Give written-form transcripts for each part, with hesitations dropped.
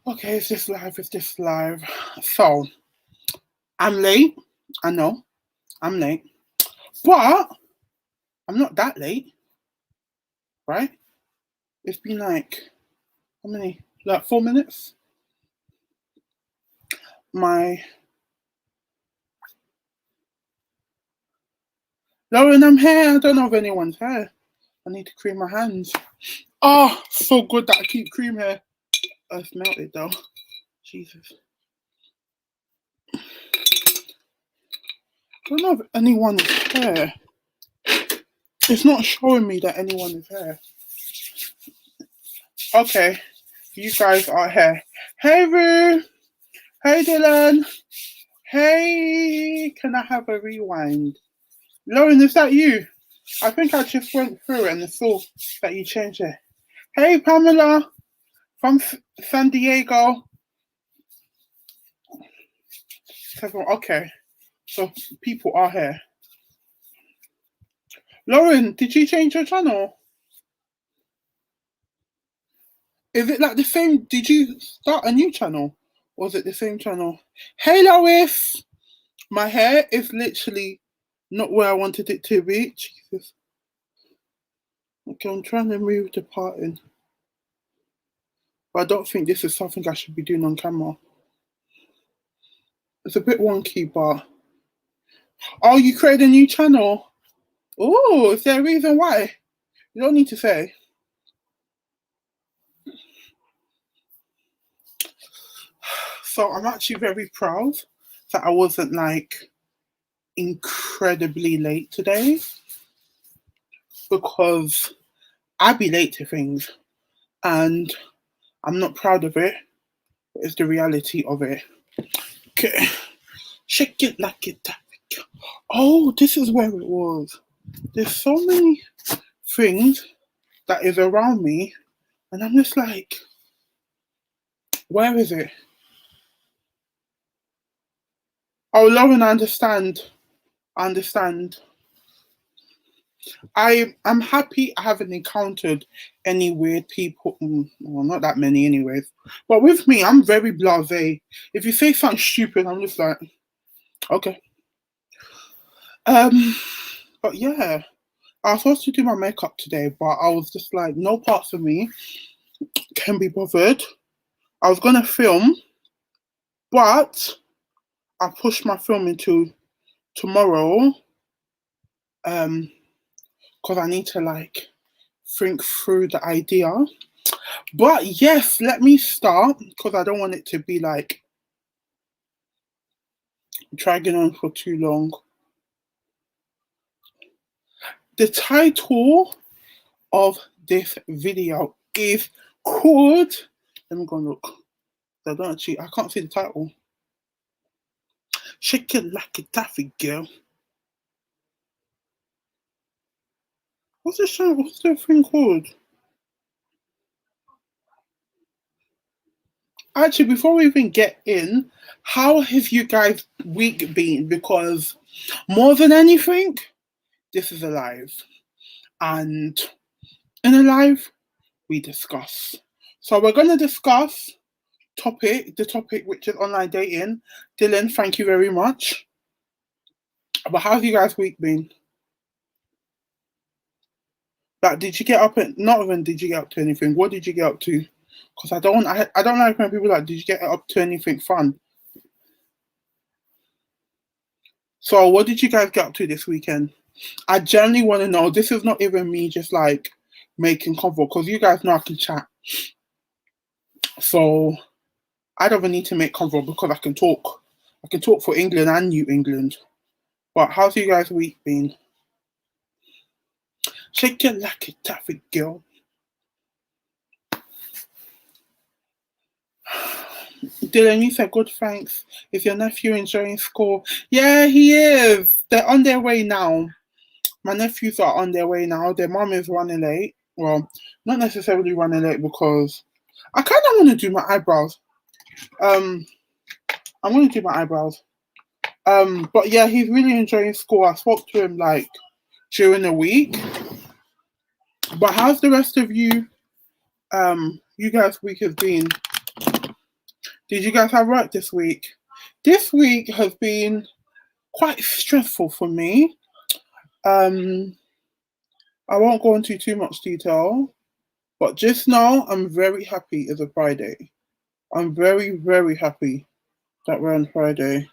Okay, is this live? Is this live? So, I'm late. I know, I'm late. But I'm not that late, right? It's been like, how many? Like 4 minutes? My. Lauren, I'm here. I don't know if anyone's here. I need to cream my hands. Oh, so good that I keep cream here. Oh, it's melted though. Jesus. I don't know if anyone is here. It's not showing me that anyone is here. Okay, you guys are here. Hey, Rue. Hey, Dylan. Hey, can I have a rewind? Lauren, is that you? I think I just went through it and saw that you changed it. Hey, Pamela from San Diego. Okay, so people are here. Lauren, did you change your channel? Is it like the same? Did you start a new channel? Or is it the same channel? Hey, Lois. My hair is literally not where I wanted it to be. Jesus. Okay, I'm trying to move the parting. But I don't think this is something I should be doing on camera. It's a bit wonky, but... Oh, you created a new channel? Oh, is there a reason why? You don't need to say. So I'm actually very proud that I wasn't like incredibly late today, because I'd be late to things and I'm not proud of it, but it's the reality of it. Okay, shake it like it. Oh, this is where it was. There's so many things that is around me, and I'm just like, where is it? Oh, Lauren, I understand. I'm happy I haven't encountered any weird people. Well, not that many, anyways. But with me, I'm very blasé. If you say something stupid, I'm just like, okay. But yeah, I was supposed to do my makeup today, but I was just like, no parts of me can be bothered. I was gonna film, but I pushed my film into tomorrow. Because I need to like think through the idea. But yes, let me start, because I don't want it to be like dragging on for too long. The title of this video is called, let me go and look. I can't see the title. Shake it like a taffy girl. What's the thing called? Actually, before we even get in, how has you guys' week been? Because more than anything, this is a live. And in a live, we discuss. So we're going to discuss the topic which is online dating. Dylan, thank you very much. But how's you guys' week been? Like, did you get up and not even did you get up to anything? What did you get up to? Because I don't like when people like, did you get up to anything fun? So what did you guys get up to this weekend? I generally want to know. This is not even me just like making convo, because you guys know I can chat. So I don't even need to make convo because I can talk. I can talk for England and New England. But how's you guys' week been? Shake it like a taffy girl. Dylan, you said good, thanks. Is your nephew enjoying school? Yeah, he is. They're on their way now. My nephews are on their way now. Their mum is running late. Well, not necessarily running late, because I kind of want to do my eyebrows. I'm going to do my eyebrows. But yeah, he's really enjoying school. I spoke to him like during the week. But how's the rest of you? You guys' week has been? Did you guys have work this week? This week has been quite stressful for me. Um, I won't go into too much detail, but just now I'm very happy it's a Friday. I'm very, very happy that we're on Friday.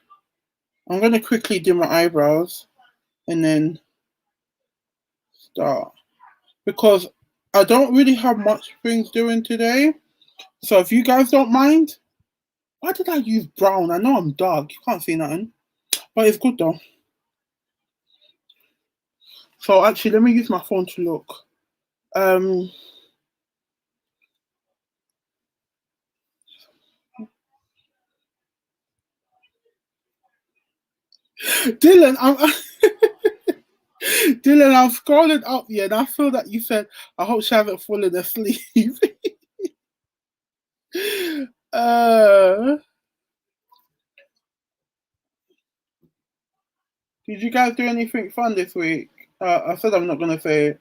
I'm gonna quickly do my eyebrows and then start because I don't really have much things doing today. So if you guys don't mind, why did I use brown? I know I'm dark. You can't see nothing, but it's good though. So actually, let me use my phone to look. Um, Dylan, Dylan, I'm scrolling up here, and I feel that you said, "I hope she hasn't fallen asleep." uh, did you guys do anything fun this week? I said I'm not gonna say it,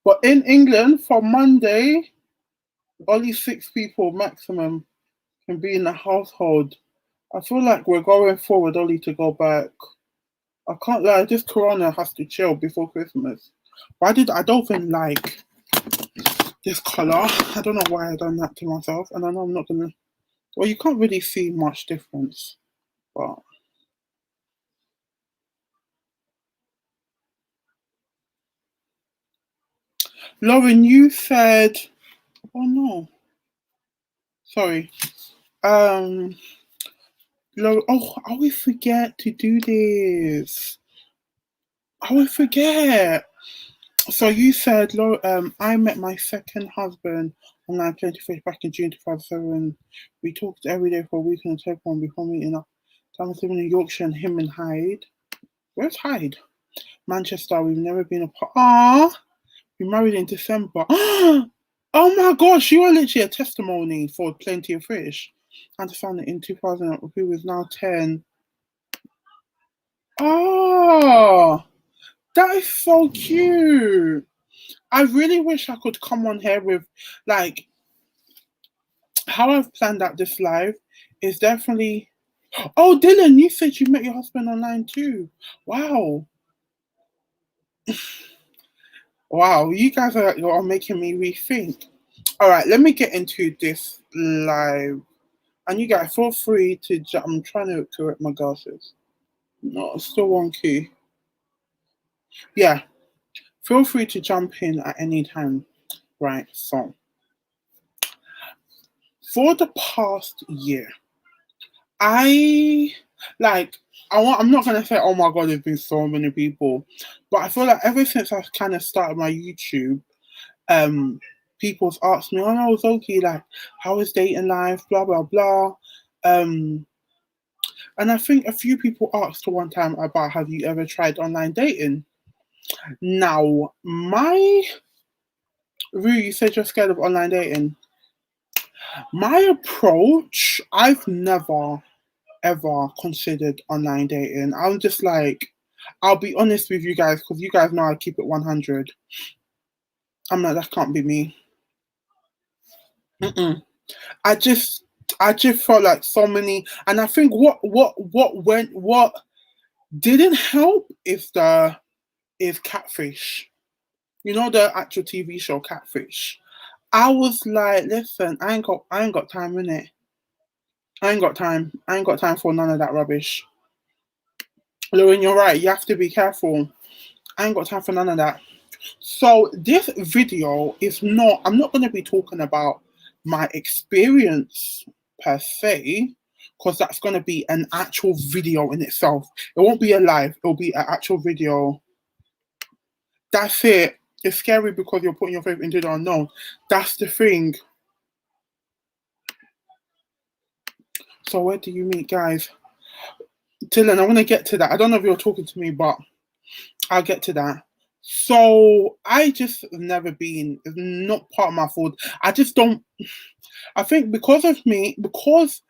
but in England for Monday, only 6 people maximum can be in the household. I feel like we're going forward only to go back. I can't lie, this corona has to chill before Christmas. I don't even like this colour. I don't know why I done that to myself, and I know I'm not gonna. Well, you can't really see much difference, but Lauren, you said, oh no, sorry. Um, Lauren, oh, I always forget to do this. I always forget. So you said, I met my second husband online plenty fish back in June 2007. We talked every day for a week on the telephone before meeting up. I was living in Yorkshire and him in Hyde. Where's Hyde? Manchester. We've never been apart. Ah, we married in December. Oh my gosh, you are literally a testimony for Plenty of Fish. I found it in 2000, who is now 10. Oh, that is so cute. I really wish I could come on here with, like, how I've planned out this live is definitely. Oh, Dylan, you said you met your husband online too. Wow. Wow, you guys are making me rethink. All right, let me get into this live. And you guys feel free to. I'm trying to correct my glasses. No, it's still wonky. Yeah, feel free to jump in at any time. Right, so for the past year, I like I'm not gonna say oh my god there's been so many people, but I feel like ever since I've kind of started my YouTube, um people's asked me, oh no, Zoki, like how is dating life, blah blah blah. Um and I think a few people asked one time about have you ever tried online dating? Now my Rue, you said you're scared of online dating. My approach, I've never ever considered online dating. I'm just like, I'll be honest with you guys because you guys know I keep it 100. I'm like, that can't be me. Mm-mm. I just, I just felt like so many, and I think what didn't help is Catfish. You know the actual TV show Catfish. I was like, listen, I ain't got time in it. I ain't got time. I ain't got time for none of that rubbish. Lauren, you're right. You have to be careful. I ain't got time for none of that. So this video is not, I'm not going to be talking about my experience per se, because that's going to be an actual video in itself. It won't be a live, it'll be an actual video. That's it. It's scary because you're putting your faith into the unknown. That's the thing. So where do you meet, guys? Dylan, I want to get to that. I don't know if you're talking to me, but I'll get to that. So I just have never been, it's not part of my fault. I just don't, I think because of me, because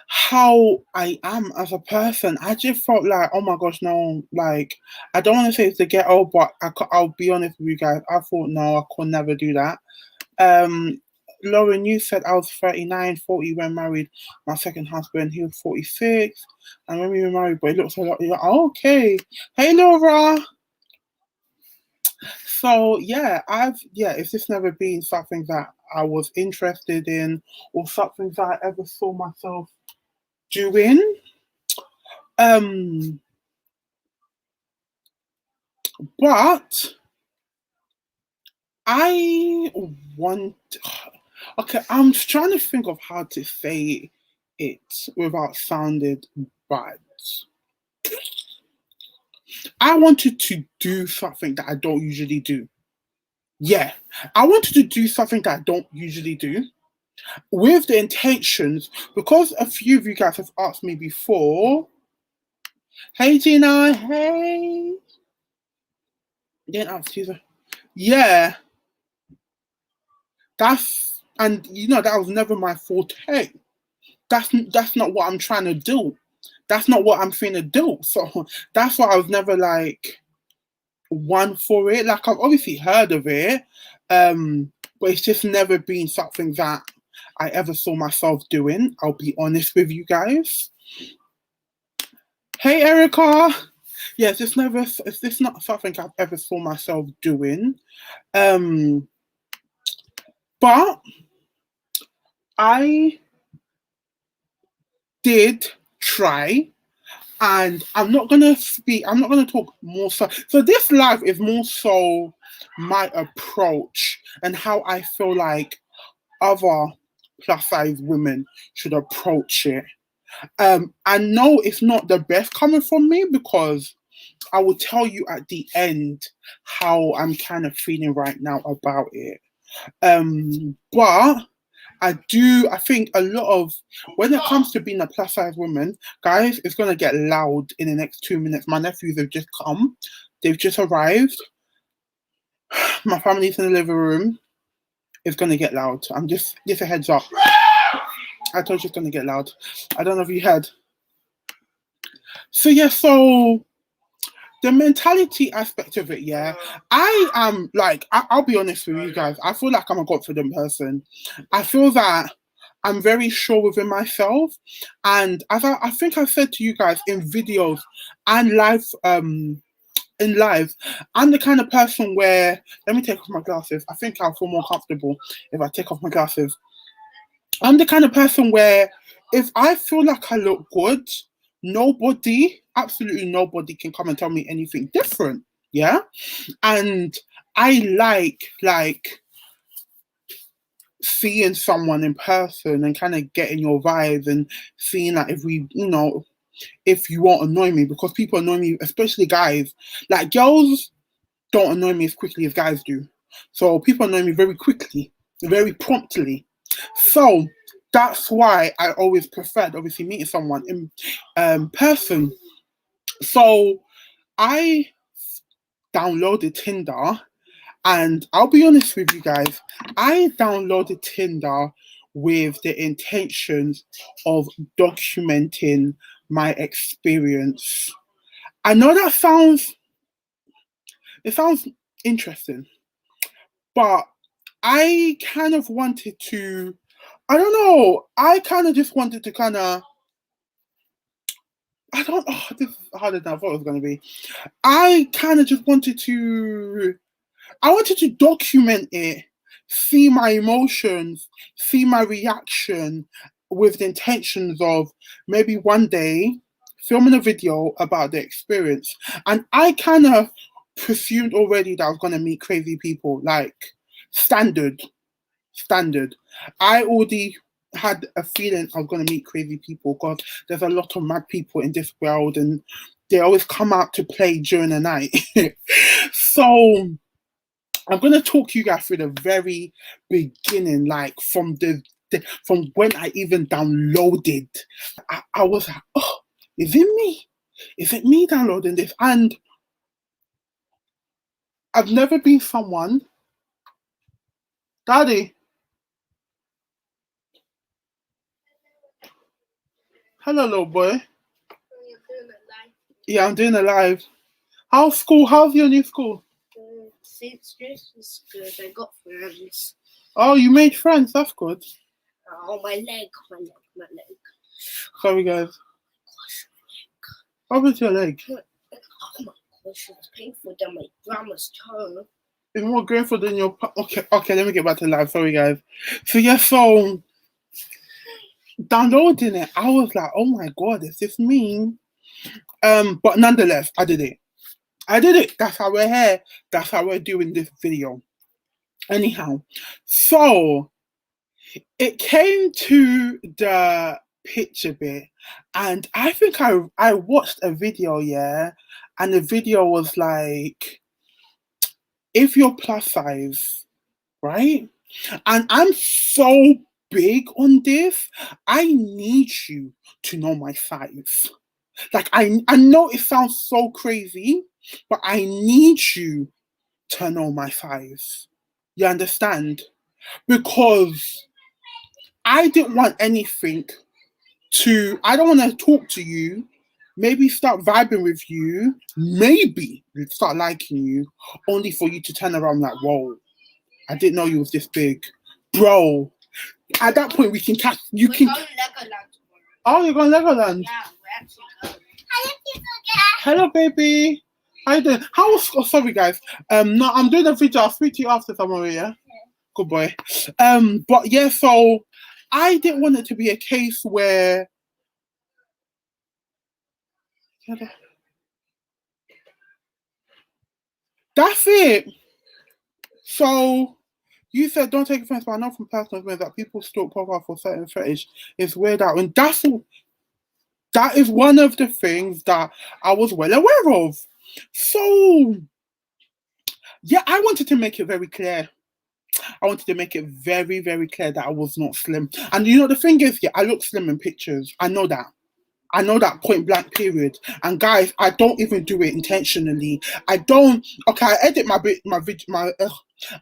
how I am as a person, I just felt like, oh my gosh, no, like, I don't want to say it's the ghetto, but I'll be honest with you guys, I thought, no, I could never do that. Um, Lauren, you said I was 39, 40 when married. My second husband, he was 46. And when we were married, but it looks a lot. Okay. Hey, Laura. So yeah, it's just never been something that I was interested in or something that I ever saw myself doing. But I want. Okay, I'm trying to think of how to say it without sounding bad. I wanted to do something that I don't usually do. Yeah, I wanted to do something that I don't usually do with the intentions, because a few of you guys have asked me before. Hey, Gina. Hey. Didn't ask you. Yeah, that was never my forte. That's not what I'm trying to do. That's not what I'm trying to do. So that's why I was never like one for it. Like I've obviously heard of it, but it's just never been something that I ever saw myself doing. I'll be honest with you guys. Hey, Erica. Yes, it's just not something I've ever saw myself doing. But I did try, and I'm not gonna talk more so this live is more so my approach and how I feel like other plus size women should approach it. I know it's not the best coming from me, because I will tell you at the end how I'm kind of feeling right now about it. But I think a lot of, when it comes to being a plus size woman, guys, it's going to get loud in the next 2 minutes. My nephews have just come, they've just arrived. My family's in the living room. It's going to get loud. I'm just a heads up. I told you it's going to get loud. I don't know if you heard. So, yeah, so the mentality aspect of it, yeah, I am like, I'll be honest with you guys, I feel like I'm a confident person. I feel that I'm very sure within myself, and as I think I've said to you guys in videos and in live, I'm the kind of person where, let me take off my glasses, I think I'll feel more comfortable if I take off my glasses. I'm the kind of person where if I feel like I look good, absolutely nobody can come and tell me anything different. Yeah. And I like seeing someone in person and kind of getting your vibes and seeing like if you won't annoy me, because people annoy me, especially guys. Like girls don't annoy me as quickly as guys do. So people annoy me very quickly, very promptly. So that's why I always preferred obviously meeting someone in person. So I downloaded Tinder, and I'll be honest with you guys, I downloaded Tinder with the intentions of documenting my experience. I know it sounds interesting, but I kind of wanted to, I don't know, I kind of just wanted to this is harder than I thought it was going to be. I kind of just wanted to, I wanted to document it, see my emotions, see my reaction, with the intentions of maybe one day filming a video about the experience. And I kind of presumed already that I was going to meet crazy people, like standard. I already had a feeling I was going to meet crazy people, because there's a lot of mad people in this world, and they always come out to play during the night. So I'm gonna talk you guys through the very beginning, like from when I even downloaded. I was like, oh, is it me? Is it me downloading this? And I've never been someone. Daddy, hello, little boy. Yeah, I'm doing a live. How's school? How's your new school? It's good. I got friends. Oh, you made friends. That's good. Oh, my leg. Sorry, guys. What was your leg? Oh my gosh, it's painful down my grandma's toe. It's more painful than your. Okay. Let me get back to live. Sorry, guys. So yeah, so downloading it, I was like, oh my god, is this mean? But nonetheless, I did it. That's how we're here. That's how we're doing this video. Anyhow, so it came to the picture bit, and I think I watched a video, yeah, and the video was like, if you're plus size, right? And I'm so big on this, I need you to know my size. Like I know it sounds so crazy, but I need you to know my size. You understand? Because I didn't want anything I don't want to talk to you, maybe start vibing with you, maybe start liking you, only for you to turn around like, whoa, I didn't know you was this big. Bro, at that point we can catch, you can. Oh, you're going Legoland? Yeah, we're actually going. Hello, baby. How you doing? Sorry, guys. No, I'm doing a video. I'll speak to you after, Samara, yeah? Good boy. But yeah, so I didn't want it to be a case where that's it. So you said don't take offense, but I know from personal experience that people stalk profile for certain fetish. It's weird out, and that is one of the things that I was well aware of. So yeah, I wanted to make it very clear. I wanted to make it very, very clear that I was not slim. And you know, the thing is, yeah, I look slim in pictures. I know that. I know that point blank period. And guys, I don't even do it intentionally. I don't. Okay, I edit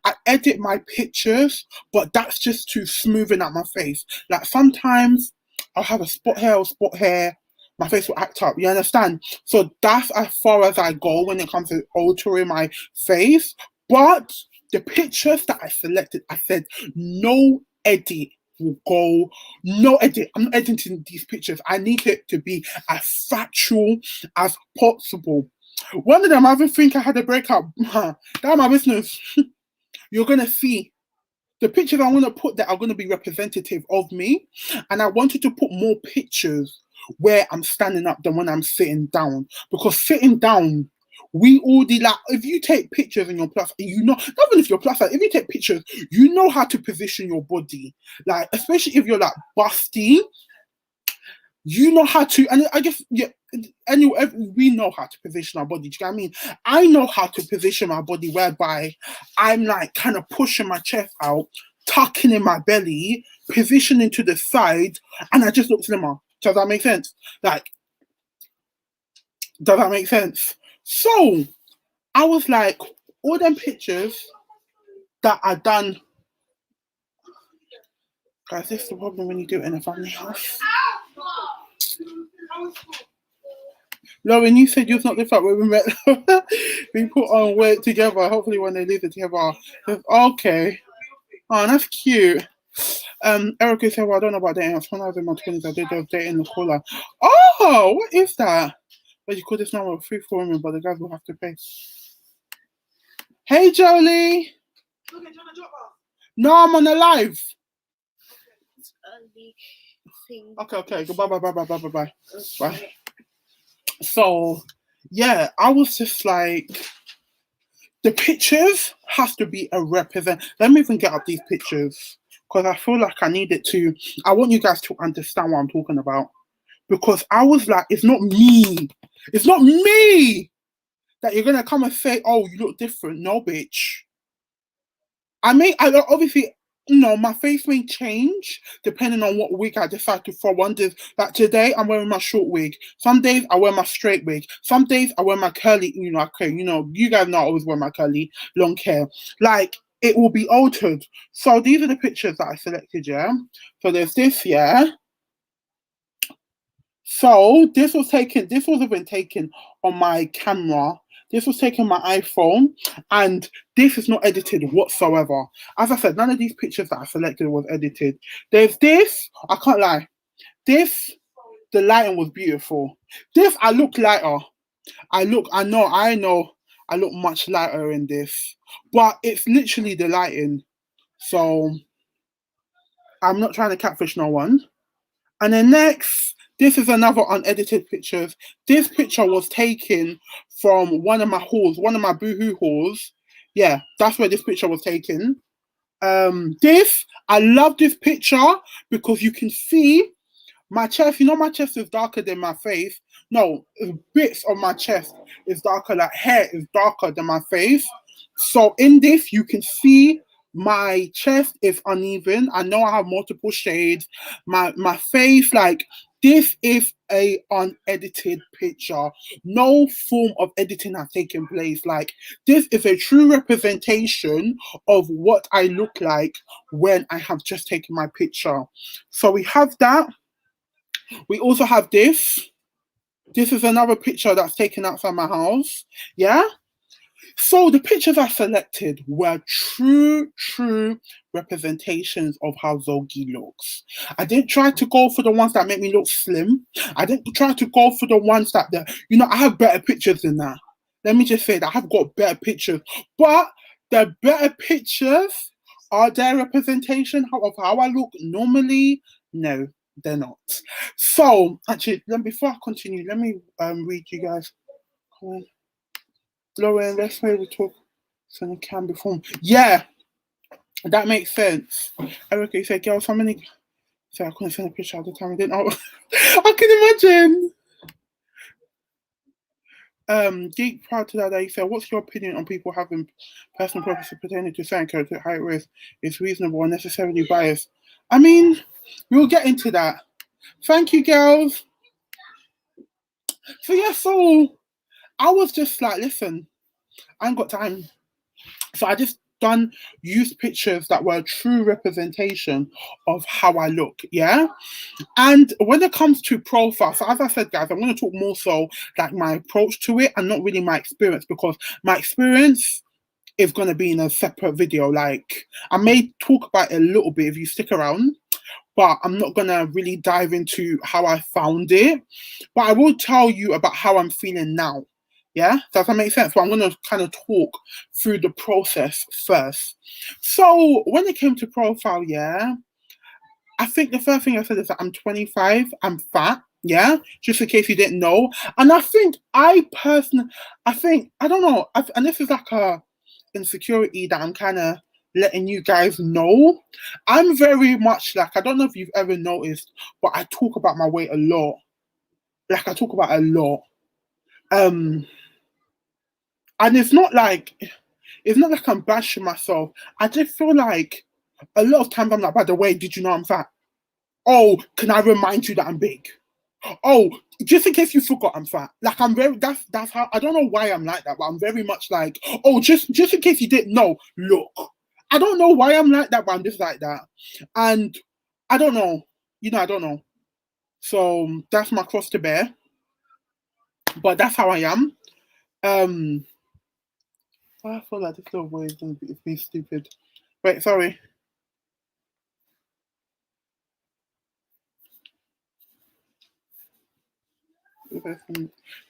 I edit my pictures, but that's just to smoothen out my face. Like sometimes I'll have a spot here or spot here. My face will act up. You understand? So that's as far as I go when it comes to altering my face. But the pictures that I selected, I said no edit will go. No edit. I'm not editing these pictures. I need it to be as factual as possible. One of them, I even think I had a breakup. That's my business. You're gonna see the pictures I want to put that are going to be representative of me, and I wanted to put more pictures where I'm standing up than when I'm sitting down, because sitting down, we already like, if you take pictures in your plus, you know, not even if you're plus size, if you take pictures, you know how to position your body, like especially if you're like busty, you know how to, and I guess yeah, anyway, we know how to position our body. Do you know what I mean? I know how to position my body whereby I'm like kind of pushing my chest out, tucking in my belly, positioning to the side, and I just look slimmer. Does that make sense? Like, does that make sense? So I was like, all them pictures that I done. Guys, this is the problem when you do it in a family house. Lauren, you said you're not the fact where we met. We put on weight together. Hopefully, when they leave it together. Okay. Oh, that's cute. Erica said, well, I don't know about dating. When I was in my 20s, I did those dating the caller. Oh, what is that? But you call this number free for women, but the guys will have to pay. Hey, Jolie. No, I'm on a live. Okay. Goodbye. Bye. So, yeah, I was just like, the pictures have to be a represent. Let me even get up these pictures because I feel like I need it to. I want you guys to understand what I'm talking about, because I was like, it's not me. It's not me that you're gonna come and say, oh, you look different. No, bitch. I obviously, you know, my face may change depending on what wig I decide to throw on. Like today, I'm wearing my short wig. Some days I wear my straight wig. Some days I wear my curly. You know, okay, you know, you guys know I always wear my curly long hair. Like it will be altered. So these are the pictures that I selected. Yeah. So there's this. Yeah. So this was even taken on my camera. This was taken on my iPhone, and this is not edited whatsoever. As I said, none of these pictures that I selected was edited. There's this, I can't lie. This, the lighting was beautiful. This, I look lighter. I know, I look much lighter in this, but it's literally the lighting. So I'm not trying to catfish no one. And then next, this is another unedited pictures. This picture was taken from one of my hauls, one of my boohoo hauls. Yeah, that's where this picture was taken. I love this picture because you can see my chest. You know, my chest is darker than my face. No, bits of my chest is darker. Like hair is darker than my face. So in this, you can see my chest is uneven. I know I have multiple shades. My face, like this is a unedited picture. No form of editing has taken place. Like this is a true representation of what I look like when I have just taken my picture. So we have that. We also have this. This is another picture that's taken outside my house. Yeah. So the pictures I selected were true representations of how Zogi looks. I didn't try to go for the ones that make me look slim. I didn't try to go for the ones that, I have better pictures than that. Let me just say that I have got better pictures. But the better pictures, are their representation of how I look normally? No, they're not. So, actually, before I continue, let me read you guys. Come on. Lauren, let's say we talk so they can be formed. Yeah, that makes sense. Erica, you said, girl, so many. So I couldn't send a picture at the time. I didn't know. I can imagine. Geek proud to that, you said, what's your opinion on people having personal preferences pertaining to certain character high risk is reasonable and necessarily biased? I mean, we'll get into that. Thank you, girls. So yeah, so I was just like, listen, I ain't got time. So I just used pictures that were a true representation of how I look, yeah? And when it comes to profile, so as I said, guys, I'm going to talk more so like my approach to it and not really my experience, because my experience is going to be in a separate video. Like, I may talk about it a little bit if you stick around, but I'm not going to really dive into how I found it. But I will tell you about how I'm feeling now. Yeah, does that make sense? But I'm going to kind of talk through the process first. So when it came to profile, yeah, I think the first thing I said is that I'm 25, I'm fat, yeah, just in case you didn't know. And I think I don't know, and this is like a insecurity that I'm kind of letting you guys know. I'm very much like, I don't know if you've ever noticed, but I talk about my weight a lot. Like, I talk about it a lot. And it's not like I'm bashing myself. I just feel like a lot of times I'm like, by the way, did you know I'm fat? Oh, can I remind you that I'm big? Oh, just in case you forgot I'm fat. Like, I'm very, that's how, I don't know why I'm like that, but I'm very much like, oh, just in case you didn't know, look. I don't know why I'm like that, but I'm just like that. And I don't know. I don't know. So that's my cross to bear. But that's how I am. I feel like this little boy is going to be stupid. Wait, sorry.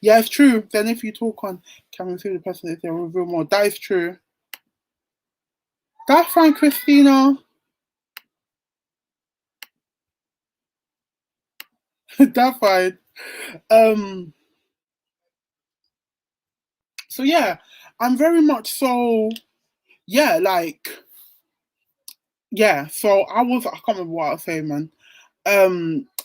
Yeah, it's true. Then if you talk on camera through the person, if they're reveal more, that is true. That's fine, Christina. That's fine. So yeah, I'm very much so. Yeah, like yeah. So I can't remember what I was saying, man.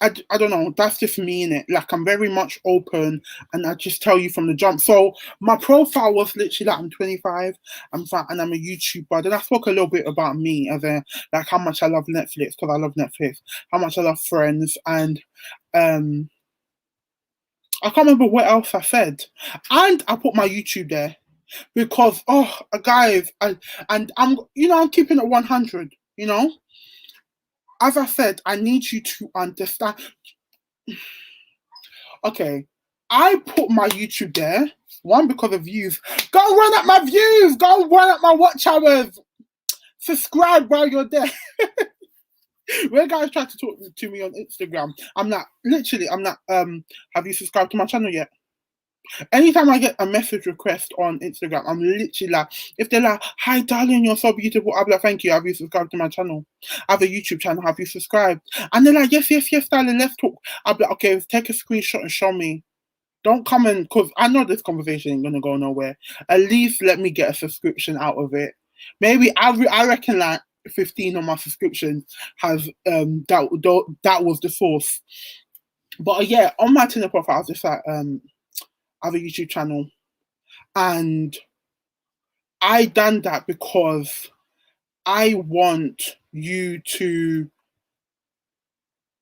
I don't know, that's just me in it. Like, I'm very much open, and I just tell you from the jump. So my profile was literally like, I'm 25, I'm fat, and I'm a YouTuber. Then I spoke a little bit about me, as in like how much I love Netflix, because I love Netflix, how much I love Friends, and I can't remember what else I said. And I put my YouTube there because guys, and I'm keeping it 100, as I said, I need you to understand. Okay. I put my YouTube there, one, because of views. Go run up my views. Go run up my watch hours. Subscribe while you're there. When guys try to talk to me on Instagram, I'm not, have you subscribed to my channel yet? Anytime I get a message request on Instagram, I'm literally like, if they're like, hi darling, you're so beautiful, I'll be like, thank you, have you subscribed to my channel? I have a YouTube channel, have you subscribed? And they're like, yes, yes, yes, darling, let's talk. I'll be like, okay, take a screenshot and show me. Don't come in, because I know this conversation ain't gonna go nowhere. At least let me get a subscription out of it. Maybe I reckon like 15 of my subscriptions has that was the source. But yeah, on my Tinder profile, I was just like I have a YouTube channel, and I done that because I want you to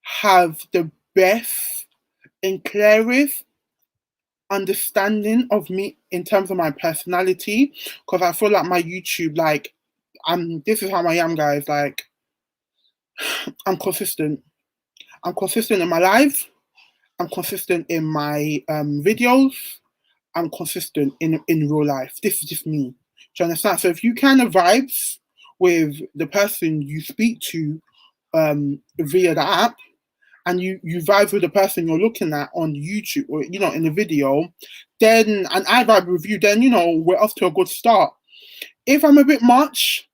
have the best and clearest understanding of me in terms of my personality, because I feel like my YouTube, like, this is how I am, guys. Like, I'm consistent. I'm consistent in my lives. I'm consistent in my videos. I'm consistent in real life. This is just me. Do you understand? So if you kind of vibes with the person you speak to via the app, and you vibe with the person you're looking at on YouTube or in the video, then and I vibe with you, then we're off to a good start. If I'm a bit much,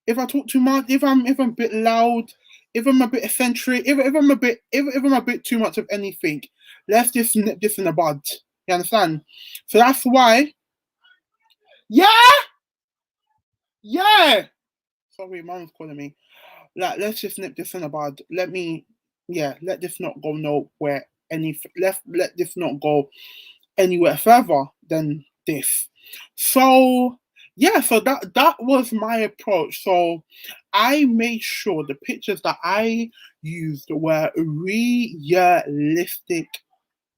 if I talk too much, if I'm a bit loud, if I'm a bit eccentric, if I'm a bit too much of anything, let's just nip this in the bud. You understand? So that's why. Yeah, yeah. Sorry, mom's calling me. Like, let's just nip this in the bud. Let this not go nowhere. Let this not go anywhere further than this. So yeah, so that was my approach. So I made sure the pictures that I used were realistic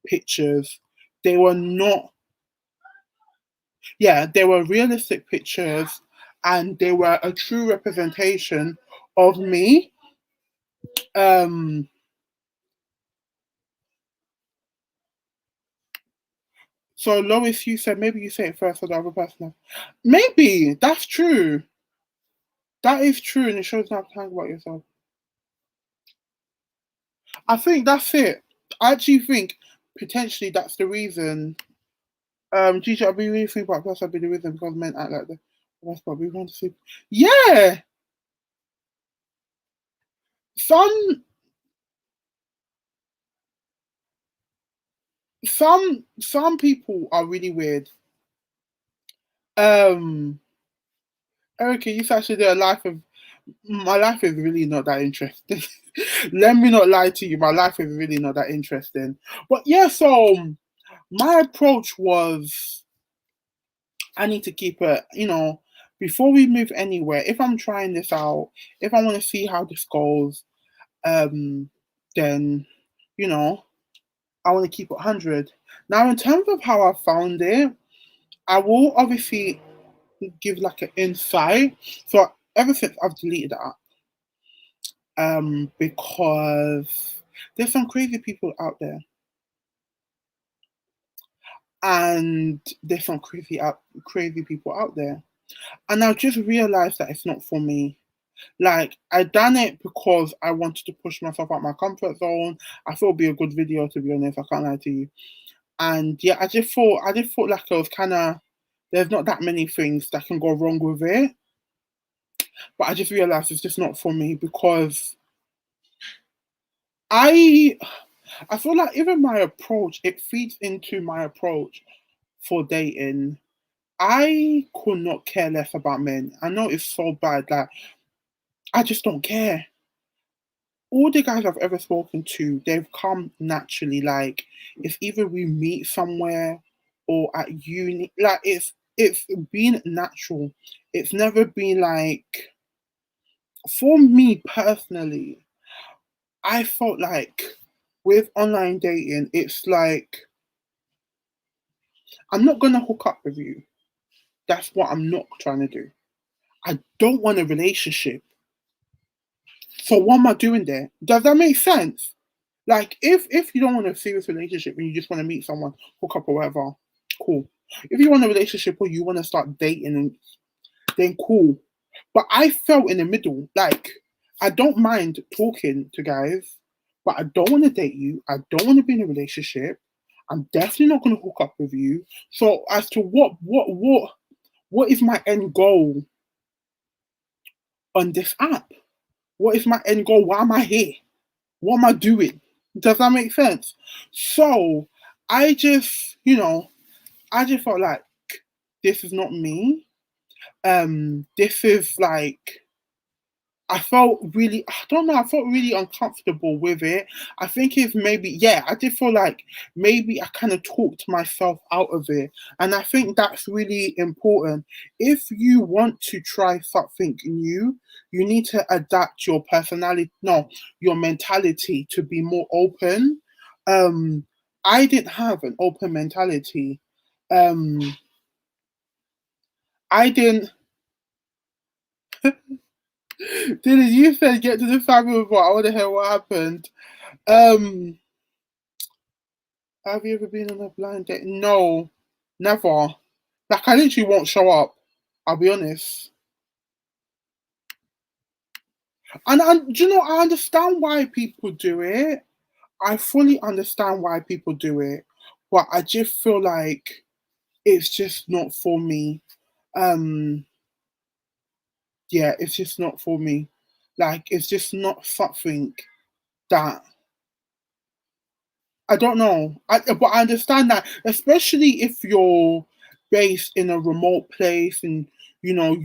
pictures. They were not, they were realistic pictures, and they were a true representation of me. So Lois, you said maybe you say it first for the other person. Maybe that's true. That is true, and it shows you have to think about yourself. I think that's it. I actually think potentially that's the reason. Gigi, I'll be really thinking about plus I'll be the reason because men act like that. That's probably want to see. Yeah. Some some people are really weird. Erica, you said actually do a life of my life is really not that interesting. Let me not lie to you, my life is really not that interesting. But yeah, so my approach was I need to keep it, before we move anywhere, if I'm trying this out, if I want to see how this goes, then, I want to keep it 100. Now, in terms of how I found it, I will obviously give like an insight. So, ever since I've deleted that, because there's some crazy people out there, and there's some crazy people out there, and I've just realized that it's not for me. Like, I done it because I wanted to push myself out my comfort zone. I thought it'd be a good video, to be honest. I can't lie to you. And yeah, I just thought like it was kind of there's not that many things that can go wrong with it. But I just realized it's just not for me because I I feel like even my approach, it feeds into my approach for dating. I could not care less about men. I know it's so bad, like I just don't care. All the guys I've ever spoken to, they've come naturally. Like, it's either we meet somewhere or at uni. Like, it's been natural. It's never been like, for me personally, I felt like with online dating, it's like I'm not gonna hook up with you. That's what I'm not trying to do. I don't want a relationship. So what am I doing there? Does that make sense? Like, if you don't want a serious relationship and you just want to meet someone, hook up or whatever, cool. If you want a relationship or you want to start dating, and then cool. But I felt in the middle. Like, I don't mind talking to guys, but I don't want to date you. I don't want to be in a relationship. I'm definitely not going to hook up with you. So as to what is my end goal on this app? What is my end goal? Why am I here? What am I doing? Does that make sense? So I just, I just felt like this is not me. This is like, I felt really, I don't know, I felt really uncomfortable with it. I think it's maybe, yeah, I did feel like maybe I kind of talked myself out of it. And I think that's really important. If you want to try something new, you need to adapt your personality, no, your mentality to be more open. Um, I didn't have an open mentality. Um, I didn't, didn't you said get to the family report? I want to hear what happened. Um, have you ever been on a blind date? No, never. Like, I literally won't show up. I'll be honest. And do you know, I understand why people do it. I fully understand why people do it, but I just feel like it's just not for me. Um, yeah, it's just not for me. Like, it's just not something that I don't know. But I understand that, especially if you're based in a remote place and you um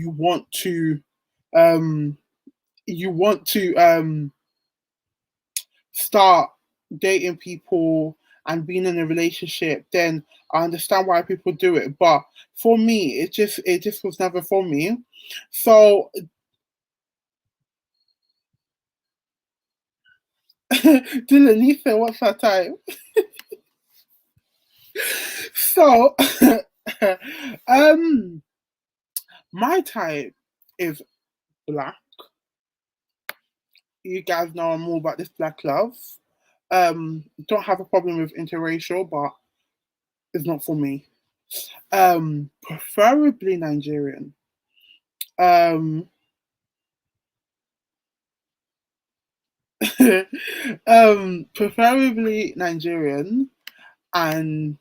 want to start dating people and being in a relationship, then I understand why people do it. But for me, it just was never for me. So Dylan, you said what's that time? So um my type is black. You guys know I'm all about this black love. Don't have a problem with interracial, but it's not for me. Preferably Nigerian. Um, preferably Nigerian, and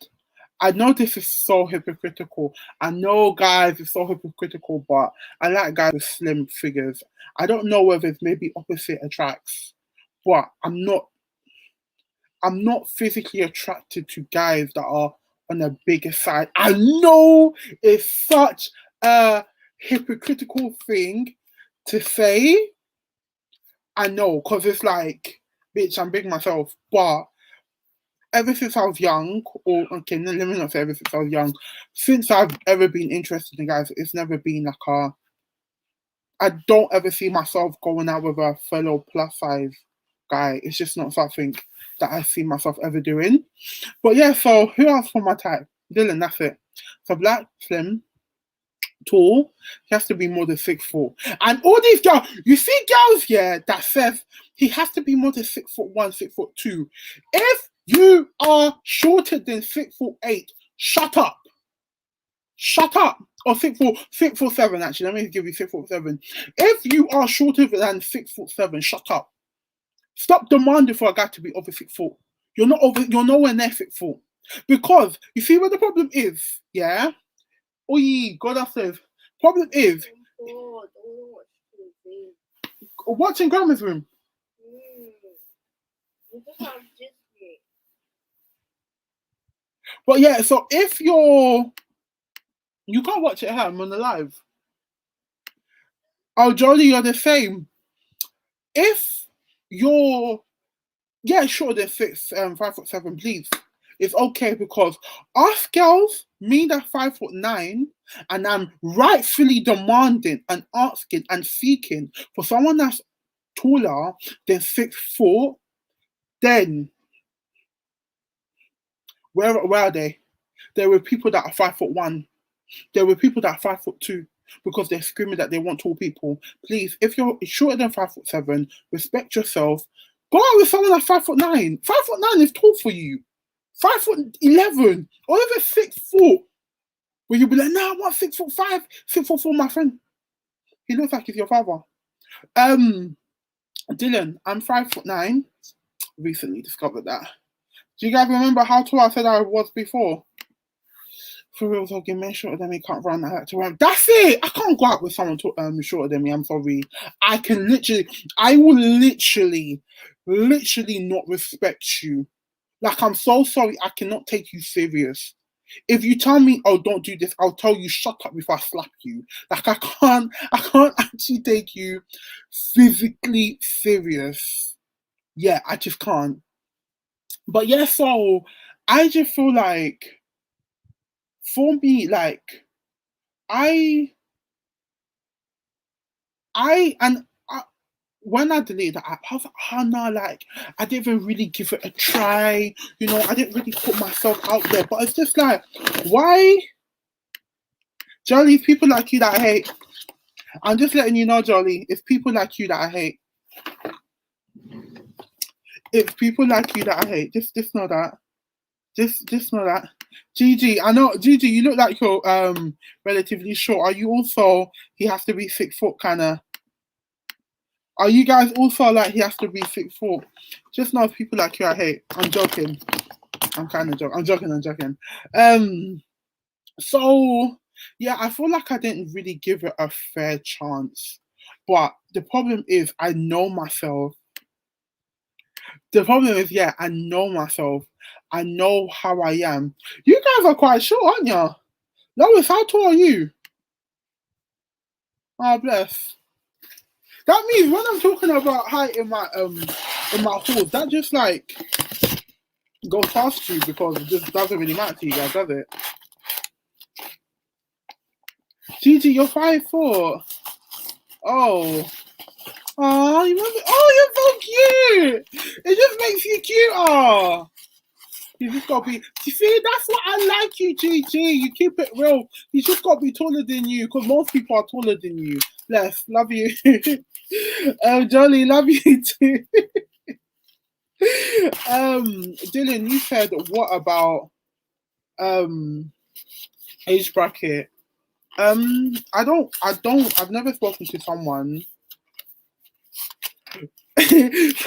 I know this is so hypocritical. I know, guys, it's so hypocritical, but I like guys with slim figures. I don't know whether it's maybe opposite attracts, but I'm not physically attracted to guys that are on a bigger side. I know it's such a hypocritical thing to say. I know, because it's like, bitch, I'm big myself. But ever since I was young, or okay, let me not say ever since I was young, since I've ever been interested in guys, it's never been like I don't ever see myself going out with a fellow plus size guy. It's just not something that I see myself ever doing. But yeah, so who else for my type? Dylan, that's it. So black, slim, tall, he has to be more than 6'4". And all these girls, you see girls, yeah, that says he has to be more than 6'1", 6'2". If you are shorter than 6'8", shut up. Shut up. Or 6'7", actually. Let me give you 6'7". If you are shorter than 6'7", shut up. Stop demanding for a guy to be over 6'4". You're nowhere near 6'4". Because you see what the problem is, yeah? Oh yeah, God says. Problem is watching grandma's room. But yeah, so if you can't watch it at home on the live. Oh, Jolly, you're the same. If you're shorter than 5'7", please. It's okay, because us girls, me that's 5'9", and I'm rightfully demanding and asking and seeking for someone that's taller than 6'4", then where are they? There were people that are 5'1". There were people that are 5'2", because they're screaming that they want tall people. Please, if you're shorter than 5'7", respect yourself. Go out with someone that's 5'9". 5'9" is tall for you. 5'11", or even 6 foot. Where you'll be like, nah, I want 6'5", 6'4", my friend. He looks like he's your father. Dylan, I'm 5'9". Recently discovered that. Do you guys remember how tall I said I was before? For real talking, men shorter than me can't run. I like to run. That's it. I can't go out with someone shorter than me. I'm sorry. I will literally not respect you. Like, I'm so sorry. I cannot take you serious. If you tell me, oh, don't do this, I'll tell you, shut up before I slap you. Like, I can't actually take you physically serious. Yeah, I just can't. But yeah, so I just feel like, for me, like, when I deleted the app, I was like, oh no, like, I didn't even really give it a try. You know, I didn't really put myself out there. But it's just like, why? Jolly, it's people like you that I hate. I'm just letting you know, Jolly, it's people like you that I hate. It's people like you that I hate. Just know that. Just know that. Gigi, I know, Gigi, you look like you're relatively short. Are you also, he has to be 6 foot kind of? Are you guys also like he has to be 6'4"? Just know people like you I hate. I'm joking. I'm kind of joking. I'm joking. So yeah, I feel like I didn't really give it a fair chance. But the problem is I know myself. The problem is, yeah, I know myself. I know how I am. You guys are quite short, aren't you? Lois, how tall are you? Oh bless. That means when I'm talking about height in my halls, that just like goes past you because it just doesn't really matter to you guys, does it? Gigi, you're 5'4". Oh. Oh, you're so cute. It just makes you cuter. You just gotta be. You see, that's what I like you, Gigi. You keep it real. You just gotta be taller than you, because most people are taller than you. Bless, love you. Jolly, love you too. Dylan, you said what about age bracket? I've never spoken to someone.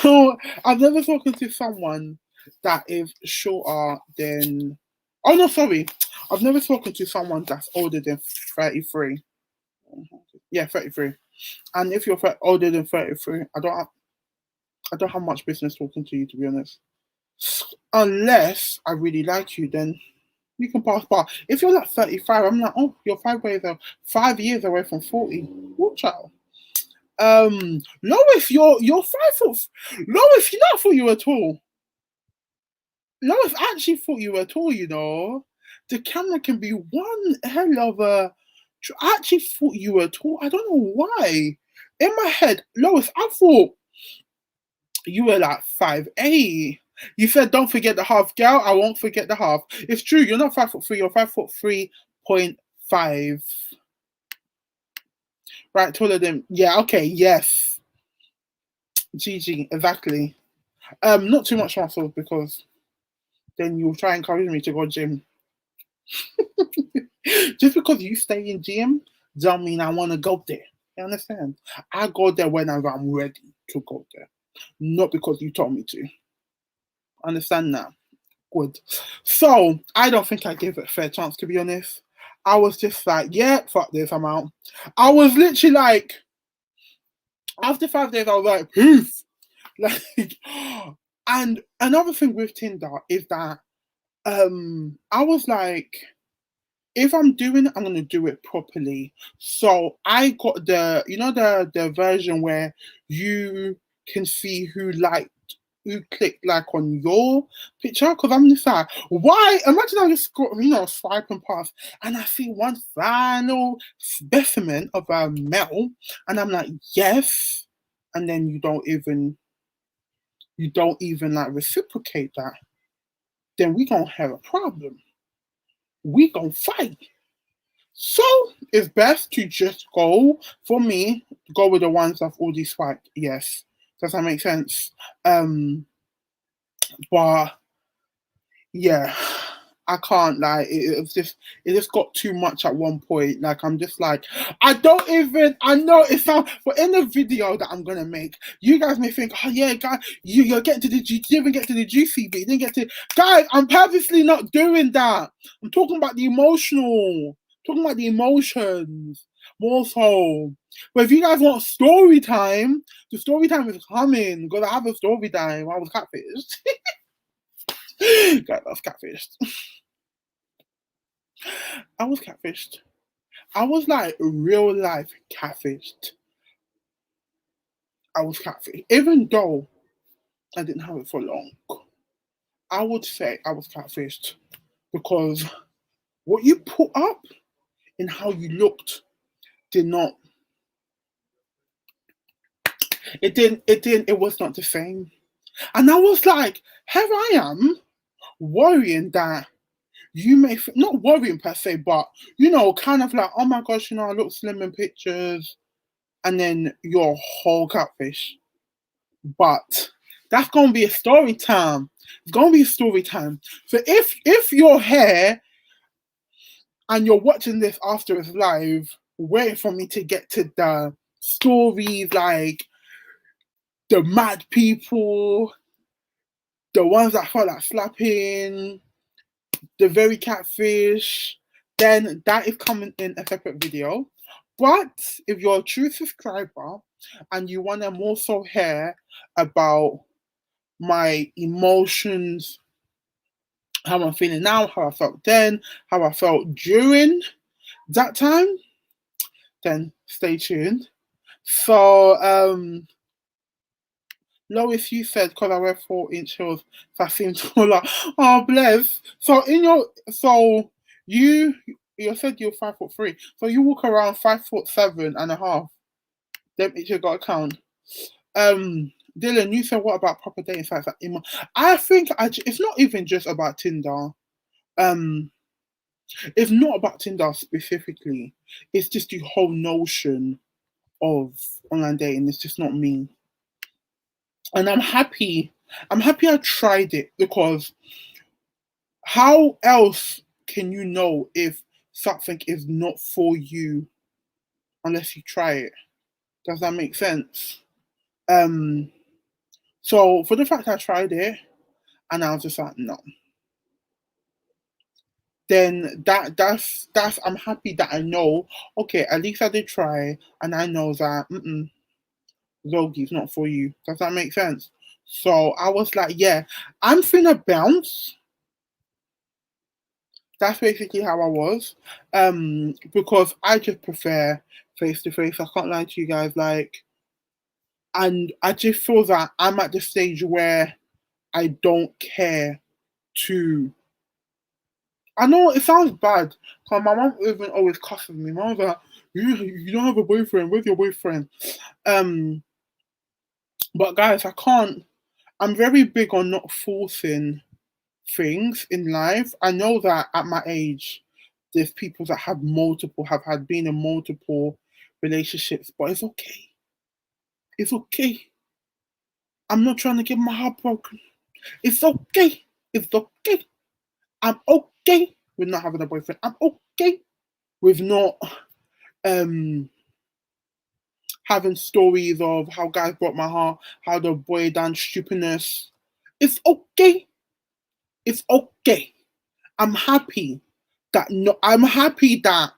So I've never spoken to someone that is shorter than. Oh no, sorry. I've never spoken to someone that's older than 33. Yeah, 33. And if you're older than 33, I don't have much business talking to you, to be honest. Unless I really like you, then you can pass by. If you're like 35, I'm like, oh, you're 5 years away from 40. Watch out. Lois, you're 5 foot. Lois, you know, I thought you were tall. Lois, I actually thought you were tall. You know, the camera can be one hell of a. I actually thought you were tall. I don't know why. In my head, Lois, I thought you were like 5'8". You said don't forget the half, girl. I won't forget the half. It's true. You're not 5'3". You're 5'3.5". Right, taller than. Yeah. Okay. Yes. GG. Exactly. Not too much muscle because then you'll try and encourage me to go gym. Just because you stay in gym don't mean I want to go there. You understand? I go there whenever I'm ready to go there, not because you told me to. Understand now? Good. So I don't think I gave it a fair chance, to be honest. I was just like, yeah, fuck this, I'm out. I was literally like, after 5 days, I was like, poof. Like, and another thing with Tinder is that I was like, if I'm doing it, I'm gonna do it properly. So I got the version where you can see who clicked like on your picture, because I'm just like, why? Imagine I just swiping past and I see one final specimen of a male, and I'm like, yes, and then you don't even like reciprocate that, then we gonna have a problem. We gonna fight. So it's best to just go with the ones I've already swiped. Yes. Does that make sense? But yeah, I can't like it just got too much at one point. Like I'm just like I don't even I know it sounds but in the video that I'm gonna make, you guys may think, oh yeah, guys, you're getting to the you didn't even get to the juicy bit, you didn't get to guys, I'm purposely not doing that. I'm talking about the emotional, talking about the emotions more so. But if you guys want story time, the story time is coming. Gonna have a story time. I was catfished. God, I was catfished. I was catfished. I was like real life catfished. I was catfished. Even though I didn't have it for long, I would say I was catfished because what you put up and how you looked did not. It was not the same. And I was like, here I am worrying that you may not worrying per se, but kind of like, oh my gosh, I look slim in pictures, and then you're a whole catfish. But that's gonna be a story time. It's gonna be a story time. So if you're here and you're watching this after it's live, waiting for me to get to the stories like the mad people, the ones that felt like slapping, the very catfish, then that is coming in a separate video. But if you're a true subscriber and you want to more so hear about my emotions, how I'm feeling now, how I felt then, how I felt during that time, then stay tuned. So, Lois, you said because I wear 4-inch heels, that seems taller. Oh, bless. So you said you're 5'3", so you walk around 5'7.5". Then you got to count. Dylan, you said what about proper dating sites? I think it's not even just about Tinder. It's not about Tinder specifically. It's just the whole notion of online dating. It's just not me. And I'm happy. I'm happy I tried it because how else can you know if something is not for you unless you try it? Does that make sense? So for the fact I tried it and I was just like, no. Then that's I'm happy that I know, okay, at least I did try and I know that Zogi's not for you. Does that make sense? So I was like, yeah, I'm finna bounce. That's basically how I was. Because I just prefer face to face. I can't lie to you guys, like, and I just feel that I'm at the stage where I don't care to. I know it sounds bad, because my mom even always cusses me. Mom's like, you don't have a boyfriend. Where's your boyfriend? But guys, I can't. I'm very big on not forcing things in life. I know that at my age, there's people that have had been in multiple relationships, but it's okay. It's okay. I'm not trying to get my heart broken. It's okay. It's okay. I'm okay with not having a boyfriend. I'm okay with not having stories of how guys broke my heart, how the boy done stupidness. It's okay. It's okay. I'm happy I'm happy that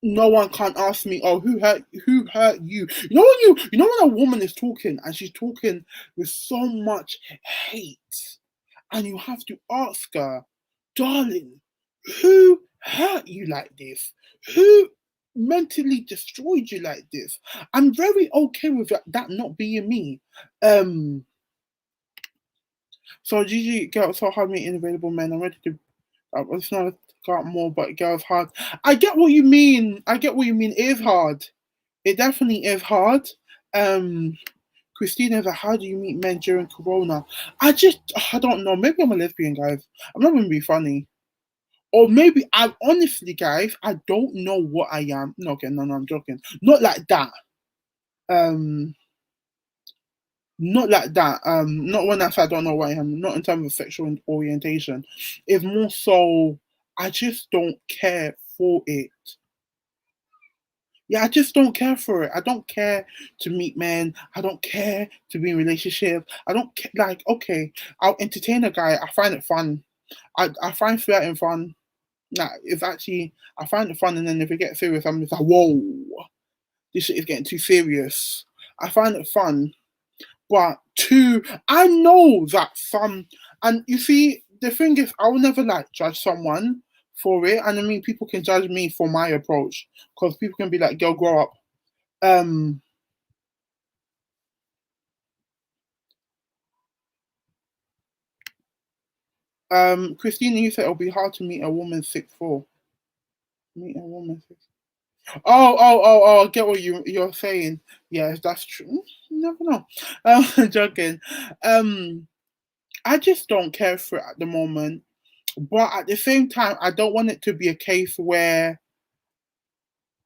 no one can't ask me, oh, who hurt you? You know when a woman is talking and she's talking with so much hate, and you have to ask her, darling, who hurt you like this? Who mentally destroyed you like this? I'm very okay with that not being me. So GG girls, so hard meeting available men. I'm ready to. It's not got more, but girls hard. I get what you mean. It is hard. It definitely is hard. Christina's like, how do you meet men during Corona? I don't know. Maybe I'm a lesbian, guys. I'm not gonna be funny. Or maybe I'm honestly, guys, I don't know what I am. No, okay, no, I'm joking. Not like that. Not like that. Not when I say I don't know what I am. Not in terms of sexual orientation. It's more so I just don't care for it. Yeah, I just don't care for it. I don't care to meet men. I don't care to be in relationship. I don't care. Like, okay, I'll entertain a guy. I find it fun. I find flirting fun. Nah, it's actually I find it fun, and then if it gets serious, I'm just like, whoa, this shit is getting too serious. I find it fun, but two, I know that some, and you see, the thing is, I will never like judge someone for it, and I mean, people can judge me for my approach because people can be like, "Girl, grow up." Um, Christina, you said it'll be hard to meet a woman 6'4". Meet a woman 6. Oh! I get what you're saying. Yes, that's true. You never know. Joking. Um, I just don't care for it at the moment. But at the same time, I don't want it to be a case where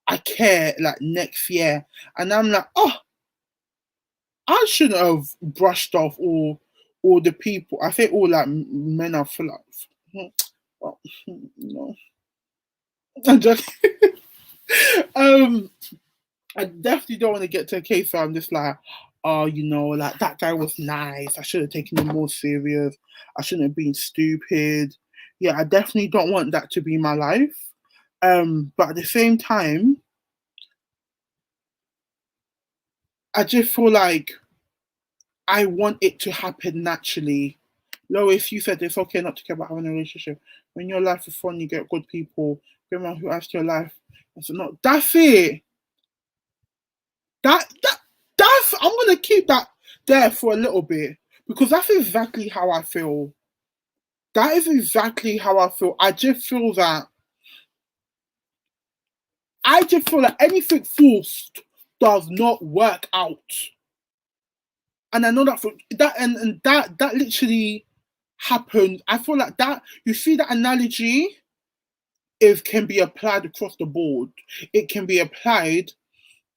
I care like next year, and I'm like, oh, I shouldn't have brushed off all the people. I think all like men are full of. Well, no, I'm just. um, I definitely don't want to get to a case where I'm just like, oh, like that guy was nice. I should have taken him more serious. I shouldn't have been stupid. Yeah, I definitely don't want that to be my life. But at the same time, I just feel like I want it to happen naturally. Lois, you said it's okay not to care about having a relationship. When your life is fun, you get good people. Everyone who adds to your life. It's not. That's it. That that that's. I'm gonna keep that there for a little bit because that's exactly how I feel. That is exactly how I feel. I just feel like anything forced does not work out. And I know that for that and that literally happened. I feel like that you see that analogy is can be applied across the board. It can be applied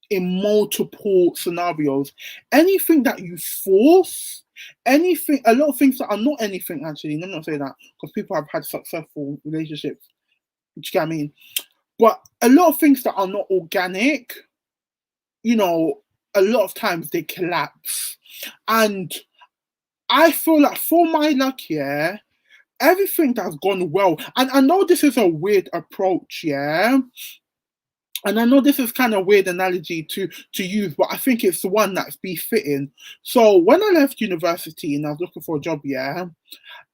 in multiple scenarios. Anything that you force, anything, a lot of things that are not anything actually. Let me not say that because people have had successful relationships. Do you get what I mean? But a lot of things that are not organic, you know, a lot of times they collapse. And I feel like for my luck, yeah, everything that's gone well, and I know this is a weird approach, yeah, and I know this is kind of weird analogy to use, but I think it's the one that's befitting. So when I left university and I was looking for a job, yeah,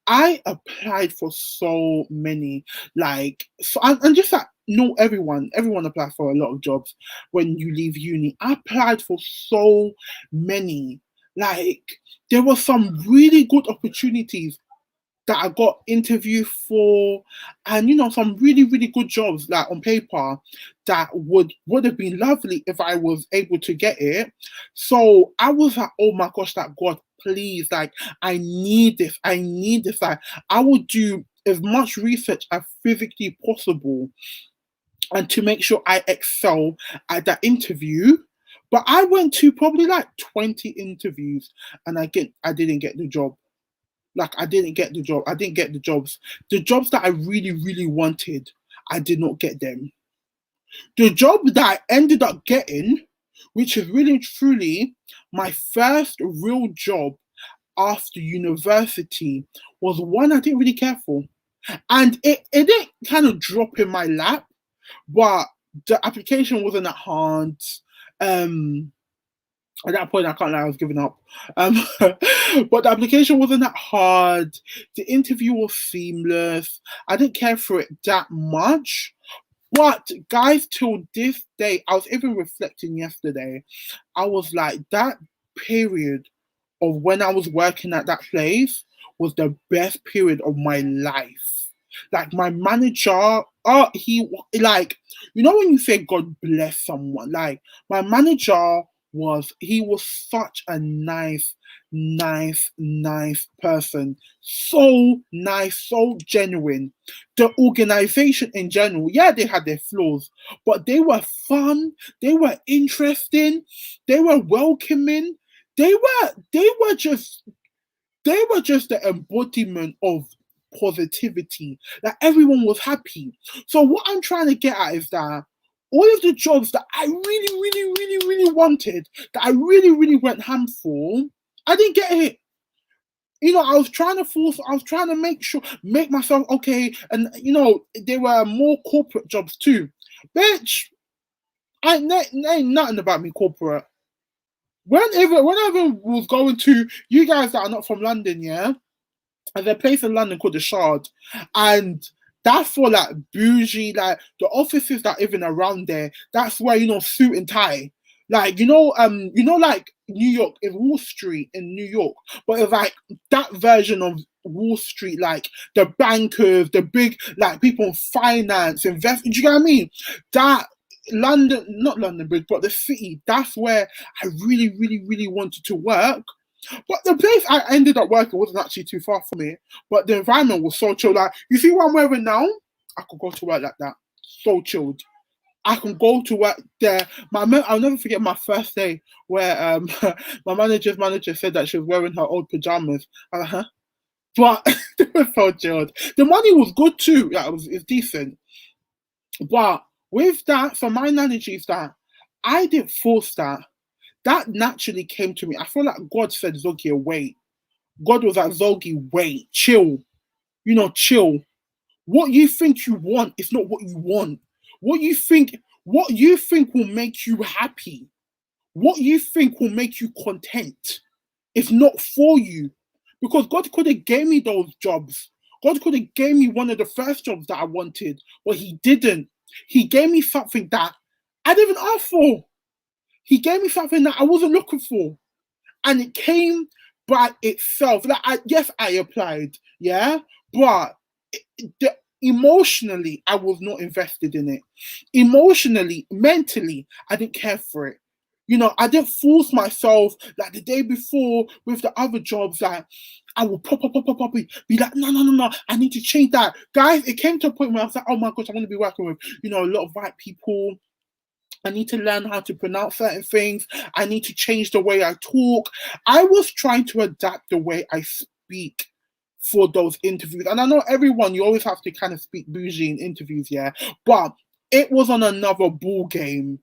I applied for so many, like, so, and just like, no, everyone applies for a lot of jobs when you leave uni. I applied for so many, like, there were some really good opportunities that I got interviewed for, and some really really good jobs like on paper that would have been lovely if I was able to get it. So I was like, oh my gosh, like God, please, like I need this. Like I would do as much research as physically possible and to make sure I excel at that interview. But I went to probably like 20 interviews and I didn't get the job. Like I didn't get the job. I didn't get the jobs. The jobs that I really, really wanted, I did not get them. The job that I ended up getting, which is really truly my first real job after university, was one I didn't really care for. And it didn't kind of drop in my lap, but the application wasn't that hard. Um at that point, I can't lie, I was giving up. Um, but the application wasn't that hard. The interview was seamless. I didn't care for it that much. But guys, till this day, I was even reflecting yesterday. I was like, that period of when I was working at that place was the best period of my life. Like my manager, he like, when you say God bless someone, like my manager he was such a nice person. So nice, so genuine. The organization in general, yeah, they had their flaws, but they were fun, they were interesting, they were welcoming. They were just the embodiment of positivity. Like everyone was happy. So what I'm trying to get at is that all of the jobs that I really, really, really, really wanted, that I really, really went ham for, I didn't get it. I was trying to I was trying to make myself okay. And, there were more corporate jobs too. Bitch, ain't nothing about me corporate. Whenever was going to, you guys that are not from London, yeah? There's a place in London called the Shard, and that's for like bougie, like the offices that are even around there. That's where suit and tie, like like New York is Wall Street in New York, but it's like that version of Wall Street, like the bankers, the big like people in finance, invest. Do you know what I mean? That London, not London Bridge, but the city. That's where I really, really, really wanted to work. But the place I ended up working wasn't actually too far from me. But the environment was so chill. Like, you see what I'm wearing now? I could go to work like that. So chilled. I can go to work there. I'll never forget my first day where my manager's manager said that she was wearing her old pajamas. But it was so chilled. The money was good too. Yeah, it's decent. But with that, for my analogy is that I didn't force that. That naturally came to me. I feel like God said, Zogi, wait. God was like, Zogi, wait, chill. Chill. What you think you want is not what you want. What you think will make you happy. What you think will make you content is not for you. Because God could have gave me those jobs. God could have gave me one of the first jobs that I wanted, but he didn't. He gave me something that I didn't even ask for. He gave me something that I wasn't looking for. And it came by itself. Like, yes, I applied, yeah, but emotionally, I was not invested in it. Emotionally, mentally, I didn't care for it. I didn't force myself like the day before with the other jobs. Like, I will pop, be like, no, no, no, no, I need to change that. Guys, it came to a point where I was like, oh my gosh, I want to be working with, a lot of white people. I need to learn how to pronounce certain things. I need to change the way I talk. I was trying to adapt the way I speak for those interviews. And I know everyone, you always have to kind of speak bougie in interviews, yeah. But it was on another ball game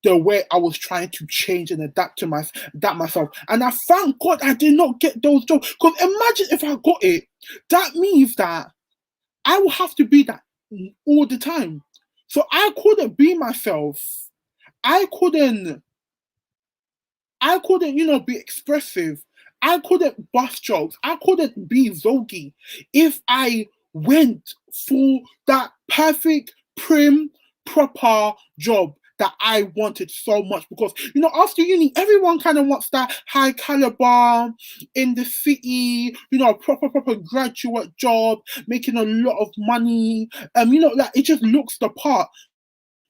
the way I was trying to change and adapt myself. And I thank God I did not get those jobs. Because imagine if I got it, that means that I will have to be that all the time. So I couldn't be myself. I couldn't, be expressive. I couldn't bust jokes. I couldn't be Zogi if I went for that perfect, prim, proper job that I wanted so much. Because, after uni, everyone kind of wants that high caliber in the city, proper graduate job, making a lot of money. Like it just looks the part.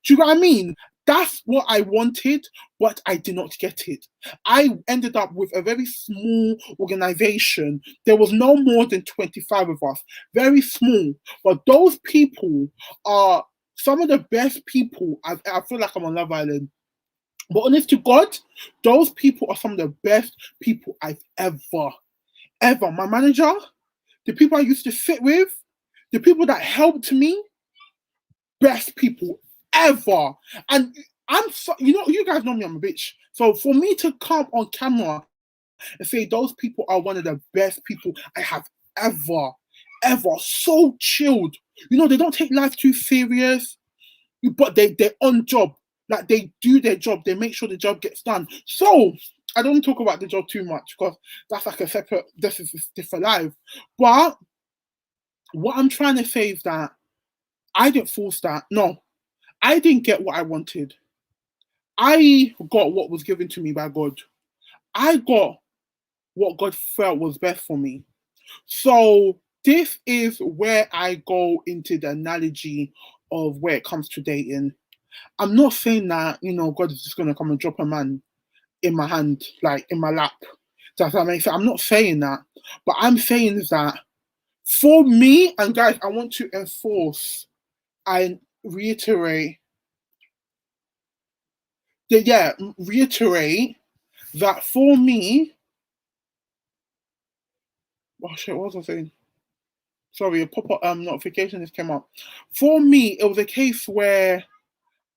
Do you know what I mean? That's what I wanted, but I did not get it. I ended up with a very small organization. There was no more than 25 of us, very small. But those people are some of the best people. I feel like I'm on Love Island. But honest to God, those people are some of the best people I've ever. My manager, the people I used to sit with, the people that helped me, best people ever. And I'm so, you guys know me, I'm a bitch. So for me to come on camera and say those people are one of the best people I have ever, so chilled. They don't take life too serious, but they're on job. Like they do their job, they make sure the job gets done. So I don't talk about the job too much because that's like a separate, this is different life. But what I'm trying to say is that I didn't force that. No, I didn't get what I wanted. I got what was given to me by God. I got what God felt was best for me. So this is where I go into the analogy of where it comes to dating. I'm not saying that, God is just going to come and drop a man in my hand, like in my lap. Does that make sense? I'm not saying that. But I'm saying that for me, and guys, I want to enforce and reiterate reiterate that for me, oh shit, what was I saying? Sorry, a pop-up notification just came up. For me, it was a case where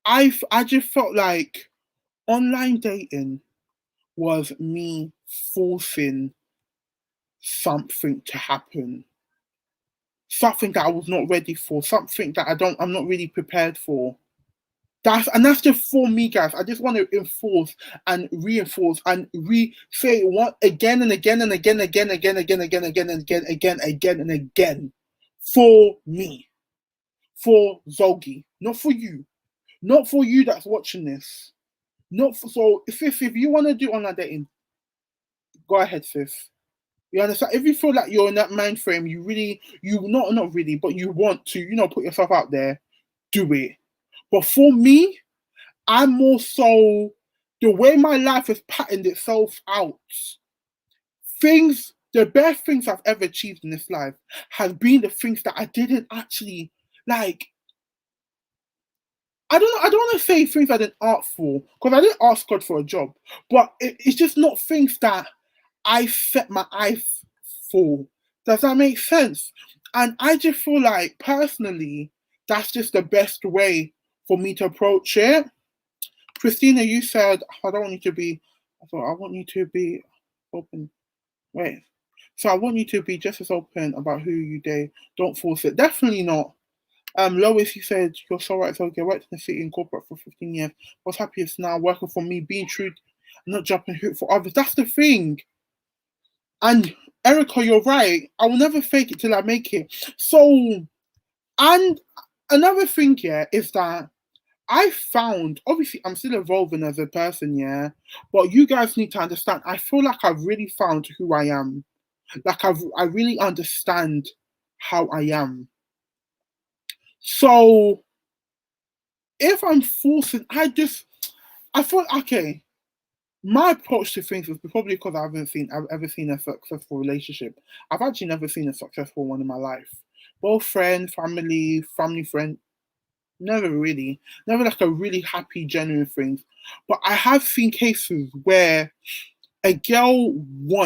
I just felt like online dating was me forcing something to happen, something that I was not ready for, something that I'm not really prepared for. That's just for me, guys. I just want to enforce and reinforce and re-say what again and again and again, again, again, again, again, again, and again, again, again, and again. For me, for Zogi, not for you, not for you that's watching this. Not for, so, sis, if you want to do online dating, go ahead, sis. You understand? If you feel like you're in that mind frame, you really, you not really, but you want to, put yourself out there, do it. But for me, I'm more so the way my life has patterned itself out. The best things I've ever achieved in this life has been the things that I didn't actually like. I don't want to say things I didn't ask for because I didn't ask God for a job, but it's just not things that I set my eyes for. Does that make sense? And I just feel like personally, that's just the best way for me to approach it. Christina, you said I don't want you to be. I thought I want you to be open. Wait. So I want you to be just as open about who you date. Don't force it. Definitely not. Lois, you said you're so right. So okay, worked in the city in corporate for 15 years. What's happiest now? Working for me, being true, not jumping hoop for others. That's the thing. And Erica, you're right. I will never fake it till I make it. So, and another thing, yeah, is that I found, obviously, I'm still evolving as a person, yeah, but you guys need to understand. I feel like I've really found who I am. Like I really understand how I am. So if I'm forcing, I feel okay. My approach to things is probably because I've ever seen a successful relationship. I've actually never seen a successful one in my life. Both friend, family friend, never really, never like a really happy, genuine thing. But I have seen cases where a girl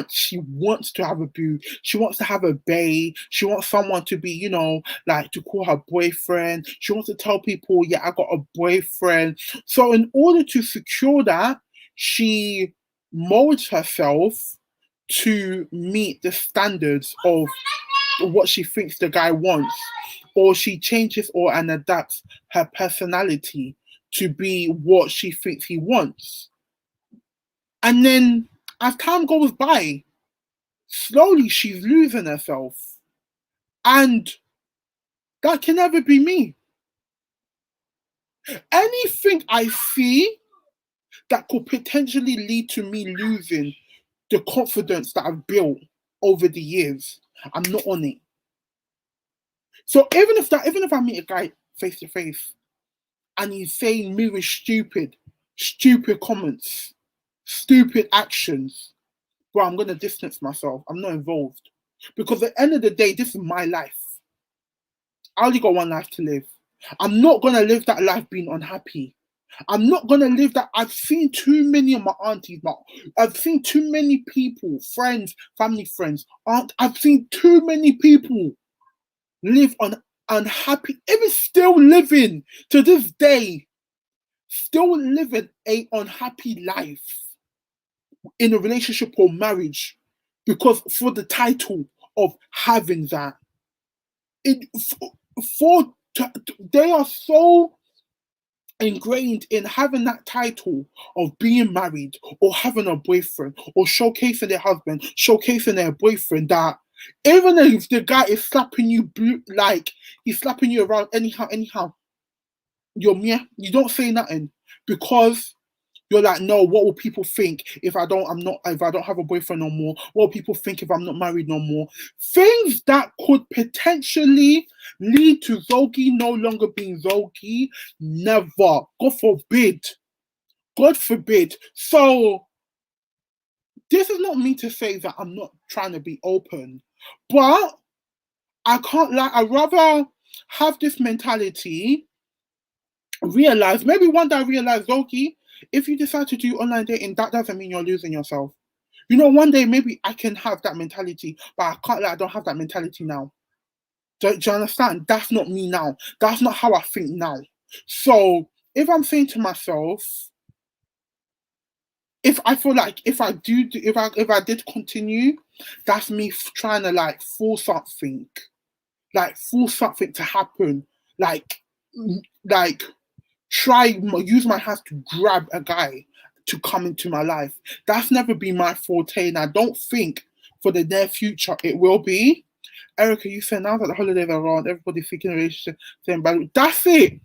she wants to have a boo, she wants to have a bae, she wants someone to be, like to call her boyfriend. She wants to tell people, yeah, I got a boyfriend. So in order to secure that, she molds herself to meet the standards of what she thinks the guy wants, or she changes or and adapts her personality to be what she thinks he wants. And then as time goes by, slowly she's losing herself. And that can never be me. Anything I see that could potentially lead to me losing the confidence that I've built over the years, I'm not on it. So even if I meet a guy face to face and he's saying me with stupid comments, stupid actions, bro, I'm gonna distance myself. I'm not involved. Because at the end of the day, this is my life. I only got one life to live. I'm not gonna live that life being unhappy. I'm not gonna live that. I've seen too many of my aunties, I've seen too many people, friends, family friends. I've seen too many people live on unhappy, even still living to this day, still living a unhappy life in a relationship or marriage because for the title of having that. It for they are so ingrained in having that title of being married or having a boyfriend or showcasing their husband, showcasing their boyfriend that even if the guy is slapping you like he's slapping you around anyhow, you don't say nothing because you're like, no, what will people think if I don't have a boyfriend no more? What will people think if I'm not married no more? Things that could potentially lead to Zogi no longer being Zogi. Never. God forbid. God forbid. So this is not me to say that I'm not trying to be open. But I can't lie, I'd rather have this mentality, realize, maybe one day I realize, Zogi, If you decide to do online dating, that doesn't mean you're losing yourself. You know, one day maybe I can have that mentality, but I can't I don't have that mentality now. Do you understand? That's not me now. That's not how I think now. So if I'm saying to myself, if I feel like if I do if I did continue, that's me trying to like force something to happen, like like try use my hands to grab a guy to come into my life. That's never been my forte, and I don't think for the near future it will be. Erica, you said now that the holidays are around, everybody's seeking a relationship, saying, but that's it.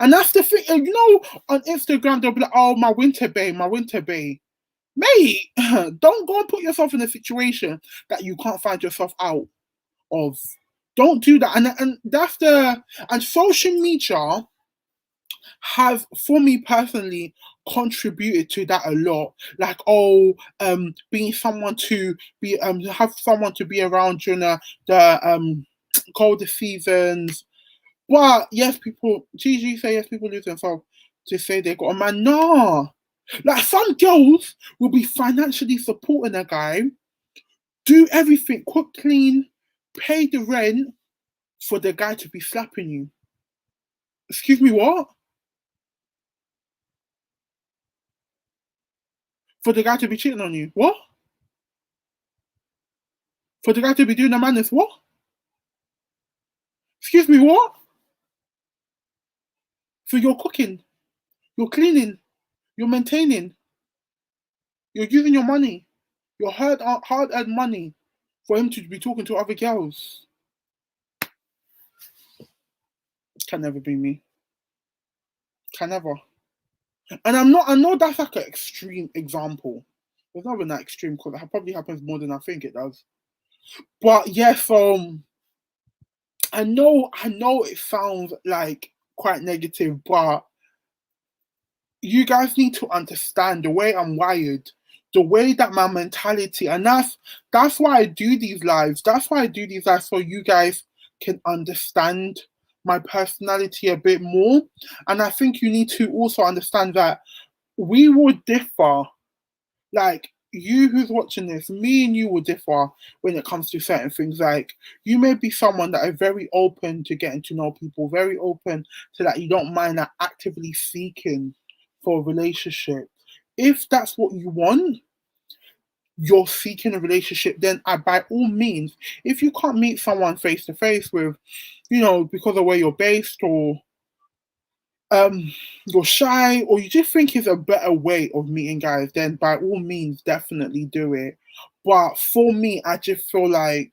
And that's the thing, you know, on Instagram, they'll be like, oh, my winter bay, my winter bay. Mate, don't go and put yourself in a situation that you can't find yourself out of. Don't do that. And that's and social media have, for me personally, contributed to that a lot. Like, oh, being someone to be have someone to be around during the colder seasons. But yes, people Gigi say yes, people lose themselves to say they got a man. No. Like some girls will be financially supporting a guy, do everything, cook, clean, pay the rent for the guy to be slapping you. Excuse me, what? For the guy to be cheating on you. What? For the guy to be doing the madness. What? Excuse me, what? For your cooking, you're cleaning, you're maintaining, you're using your money, your hard earned money for him to be talking to other girls. Can never be me. Can never. And I know that's like an extreme example. It's not even that extreme because it probably happens more than I think it does. But yes, I know it sounds like quite negative, but you guys need to understand the way I'm wired, the way that my mentality, and that's why I do these lives. That's why I do these lives so you guys can understand my personality a bit more. And I think you need to also understand that we would differ. Like you who's watching this, me and you will differ when it comes to certain things. Like you may be someone that is very open to getting to know people, very open to that you don't mind that actively seeking for a relationship. If that's what you want, you're seeking a relationship, then by all means, if you can't meet someone face to face with, you know, because of where you're based or you're shy or you just think it's a better way of meeting guys, then by all means definitely do it. But for me, I just feel like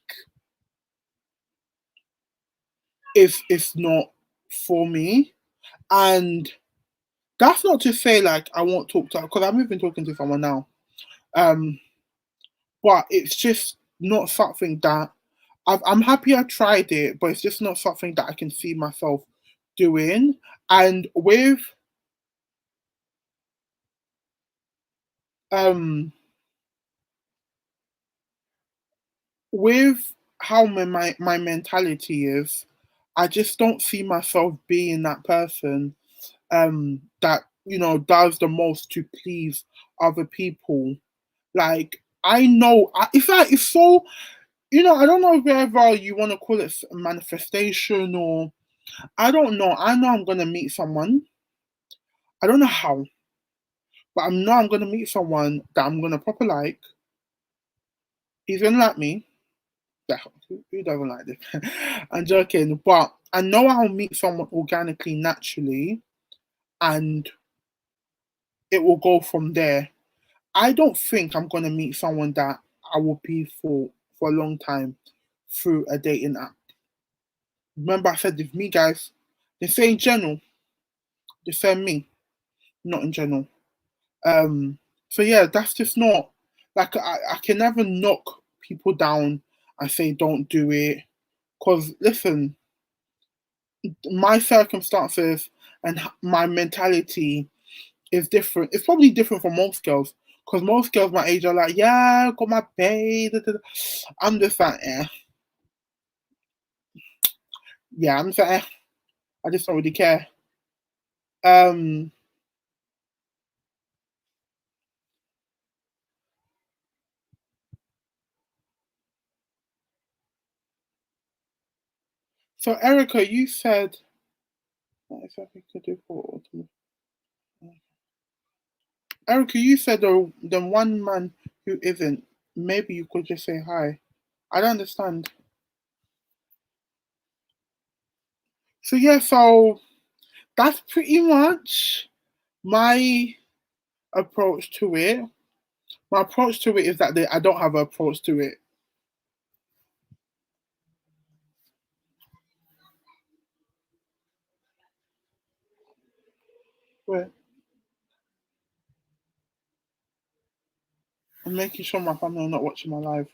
it's not for me. And that's not to say like I won't talk to her because I'm even talking to someone now. Um, but it's just not something that I'm happy I tried it, but it's just not something that I can see myself doing. And um with how my mentality is, I just don't see myself being that person that you know does the most to please other people. Like I know, it's like it's so you know I don't know whether you want to call it manifestation or I don't know. I know I'm gonna meet someone. I don't know how, but I know I'm gonna meet someone that I'm gonna proper like. He's gonna like me. Yeah, who doesn't like this? I'm joking, but I know I'll meet someone organically, naturally, and it will go from there. I don't think I'm gonna meet someone that I will be for a long time through a dating app. Remember, I said with me, guys. They say in general, they say me, not in general. Um, so yeah, that's just not like I can never knock people down and say don't do it. Cause listen, my circumstances and my mentality is different. It's probably different from most girls. Because most girls my age are like, yeah, I got my pay. Da, da, da. I'm just like, yeah, I'm just like, I just don't really care. Um, So Erica, you said what exactly could do for Erica, you said the one man who isn't. Maybe you could just say hi. I don't understand. So yeah, so that's pretty much my approach to it. My approach to it is that I don't have an approach to it. Wait, I'm making sure my family are not watching my live.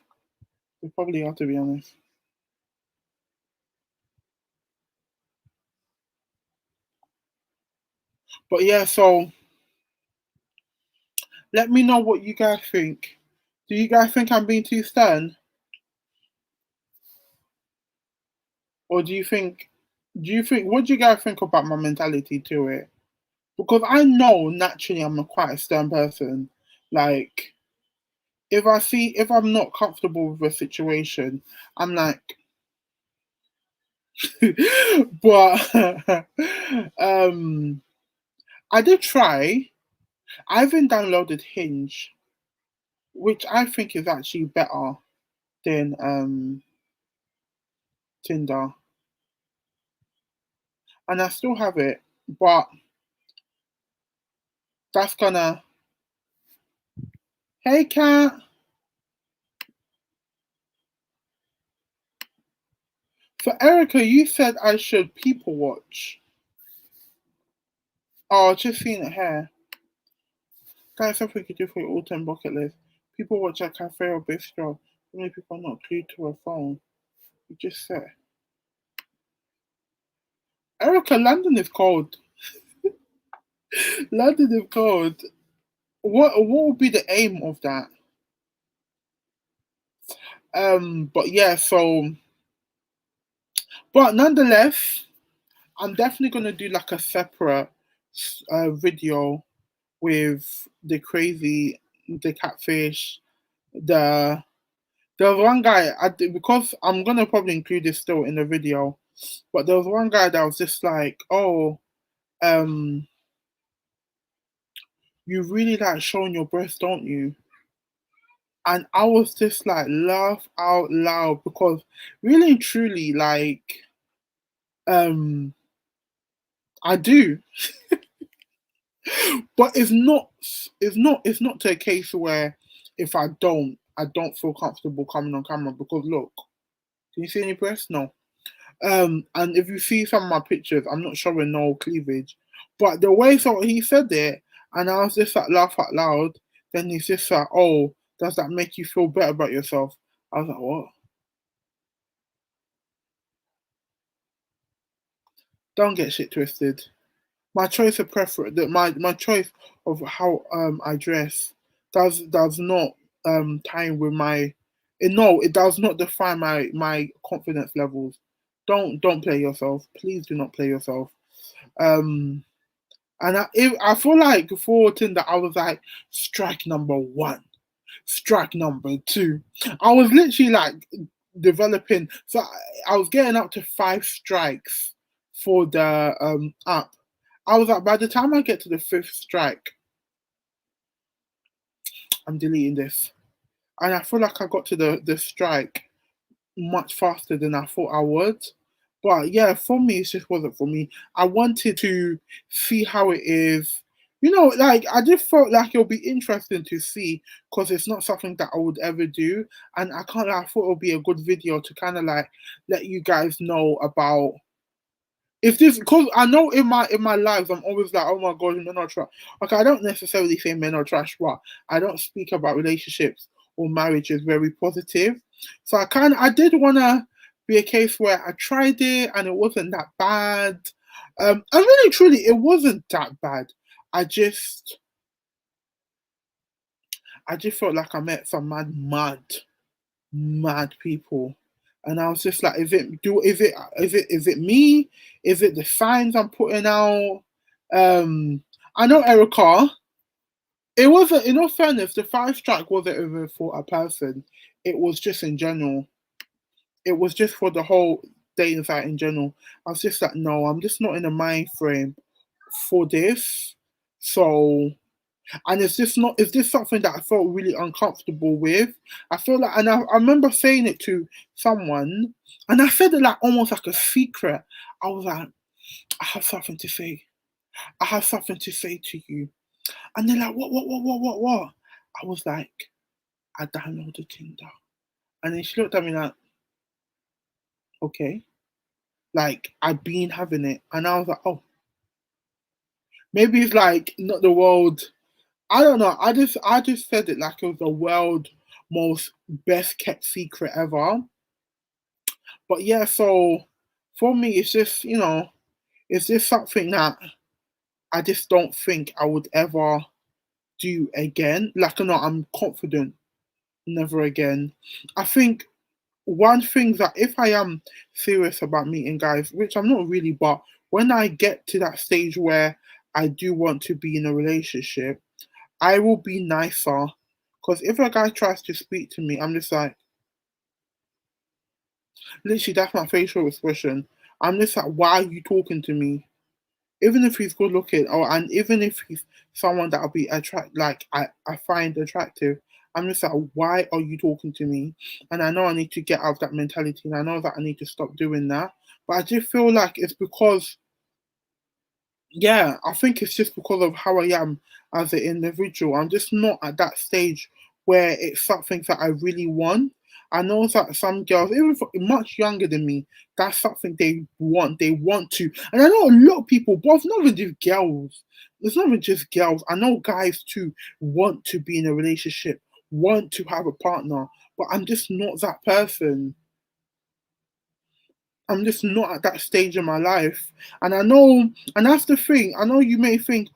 They probably are, to be honest. But yeah, so let me know what you guys think. Do you guys think I'm being too stern? Or do you think what do you guys think about my mentality to it? Because I know naturally I'm a quite a stern person. Like if I'm not comfortable with a situation, I'm like but I did try. I even downloaded Hinge, which I think is actually better than Tinder. And I still have it, but that's gonna hey cat. So Erica, you said I should people watch. Oh, just seeing it here. Guys, something you could do for your autumn bucket list. People watch at cafe or bistro. So many people are not glued to a phone. You just said. Erica, London is cold. London is cold. What would be the aim of that? But yeah, so but nonetheless, I'm definitely gonna do like a separate video with the catfish, the there was one guy because I'm gonna probably include this still in the video, but there was one guy that was just like, "Oh, um, you really like showing your breast, don't you?" And I was just like laugh out loud because really and truly, like, um, I do, but it's not to a case where if I don't feel comfortable coming on camera because look, can you see any breasts? No. And if you see some of my pictures, I'm not showing no cleavage, but the way so he said it, and I was just like laugh out loud. Then he's just like, "Oh, does that make you feel better about yourself?" I was like, "What?" Don't get shit twisted. My choice of preference, my choice of how I dress does not tie in with my. No, it does not define my confidence levels. Don't play yourself. Please do not play yourself. Um, And I feel like for Tinder, I was like strike number one, strike number two. I was literally like developing. So I was getting up to 5 strikes for the app. I was like, by the time I get to the fifth strike, I'm deleting this. And I feel like I got to the strike much faster than I thought I would. But yeah, for me, it just wasn't for me. I wanted to see how it is. Like I just felt like it'll be interesting to see because it's not something that I would ever do, and I can't. I thought it would be a good video to kind of like let you guys know about if this because I know in my lives I'm always like, oh my god, men are trash. Okay, I don't necessarily say men are trash, but I don't speak about relationships or marriages very positive. So I did wanna be a case where I tried it and it wasn't that bad. And really truly it wasn't that bad. I just I just felt like I met some mad people. And I was just like, is it me? Is it the signs I'm putting out? I know Erica. It wasn't in all fairness, the 5 strike wasn't even for a person. It was just in general. It was just for the whole dating site in general. I was just like, no, I'm just not in a mind frame for this. So, and is this something that I felt really uncomfortable with? I feel like, and I remember saying it to someone, and I said it like almost like a secret. I was like, I have something to say. I have something to say to you. And they're like, what? I was like, I downloaded Tinder. And then she looked at me like, okay. Like, I've been having it. And I was like, oh, maybe it's like not the world. I don't know. I just said it like it was the world most best kept secret ever. But yeah, so for me, it's just, it's just something that I just don't think I would ever do again. Like, no, I'm confident never again. I think one thing that if I am serious about meeting guys, which I'm not really, but when I get to that stage where I do want to be in a relationship, I will be nicer. Because if a guy tries to speak to me, I'm just like, literally, that's my facial expression. I'm just like, why are you talking to me? Even if he's good looking, or and even if he's someone that I'll be I find attractive, I'm just like, why are you talking to me? And I know I need to get out of that mentality, and I know that I need to stop doing that. But I just feel like it's because, yeah, I think it's just because of how I am as an individual. I'm just not at that stage where it's something that I really want. I know that some girls, even much younger than me, that's something they want. They want to. And I know a lot of people, but it's not even just girls. It's not even just girls. I know guys too want to be in a relationship, want to have a partner, but I'm just not that person. I'm just not at that stage in my life. And I know, and that's the thing. I know you may think,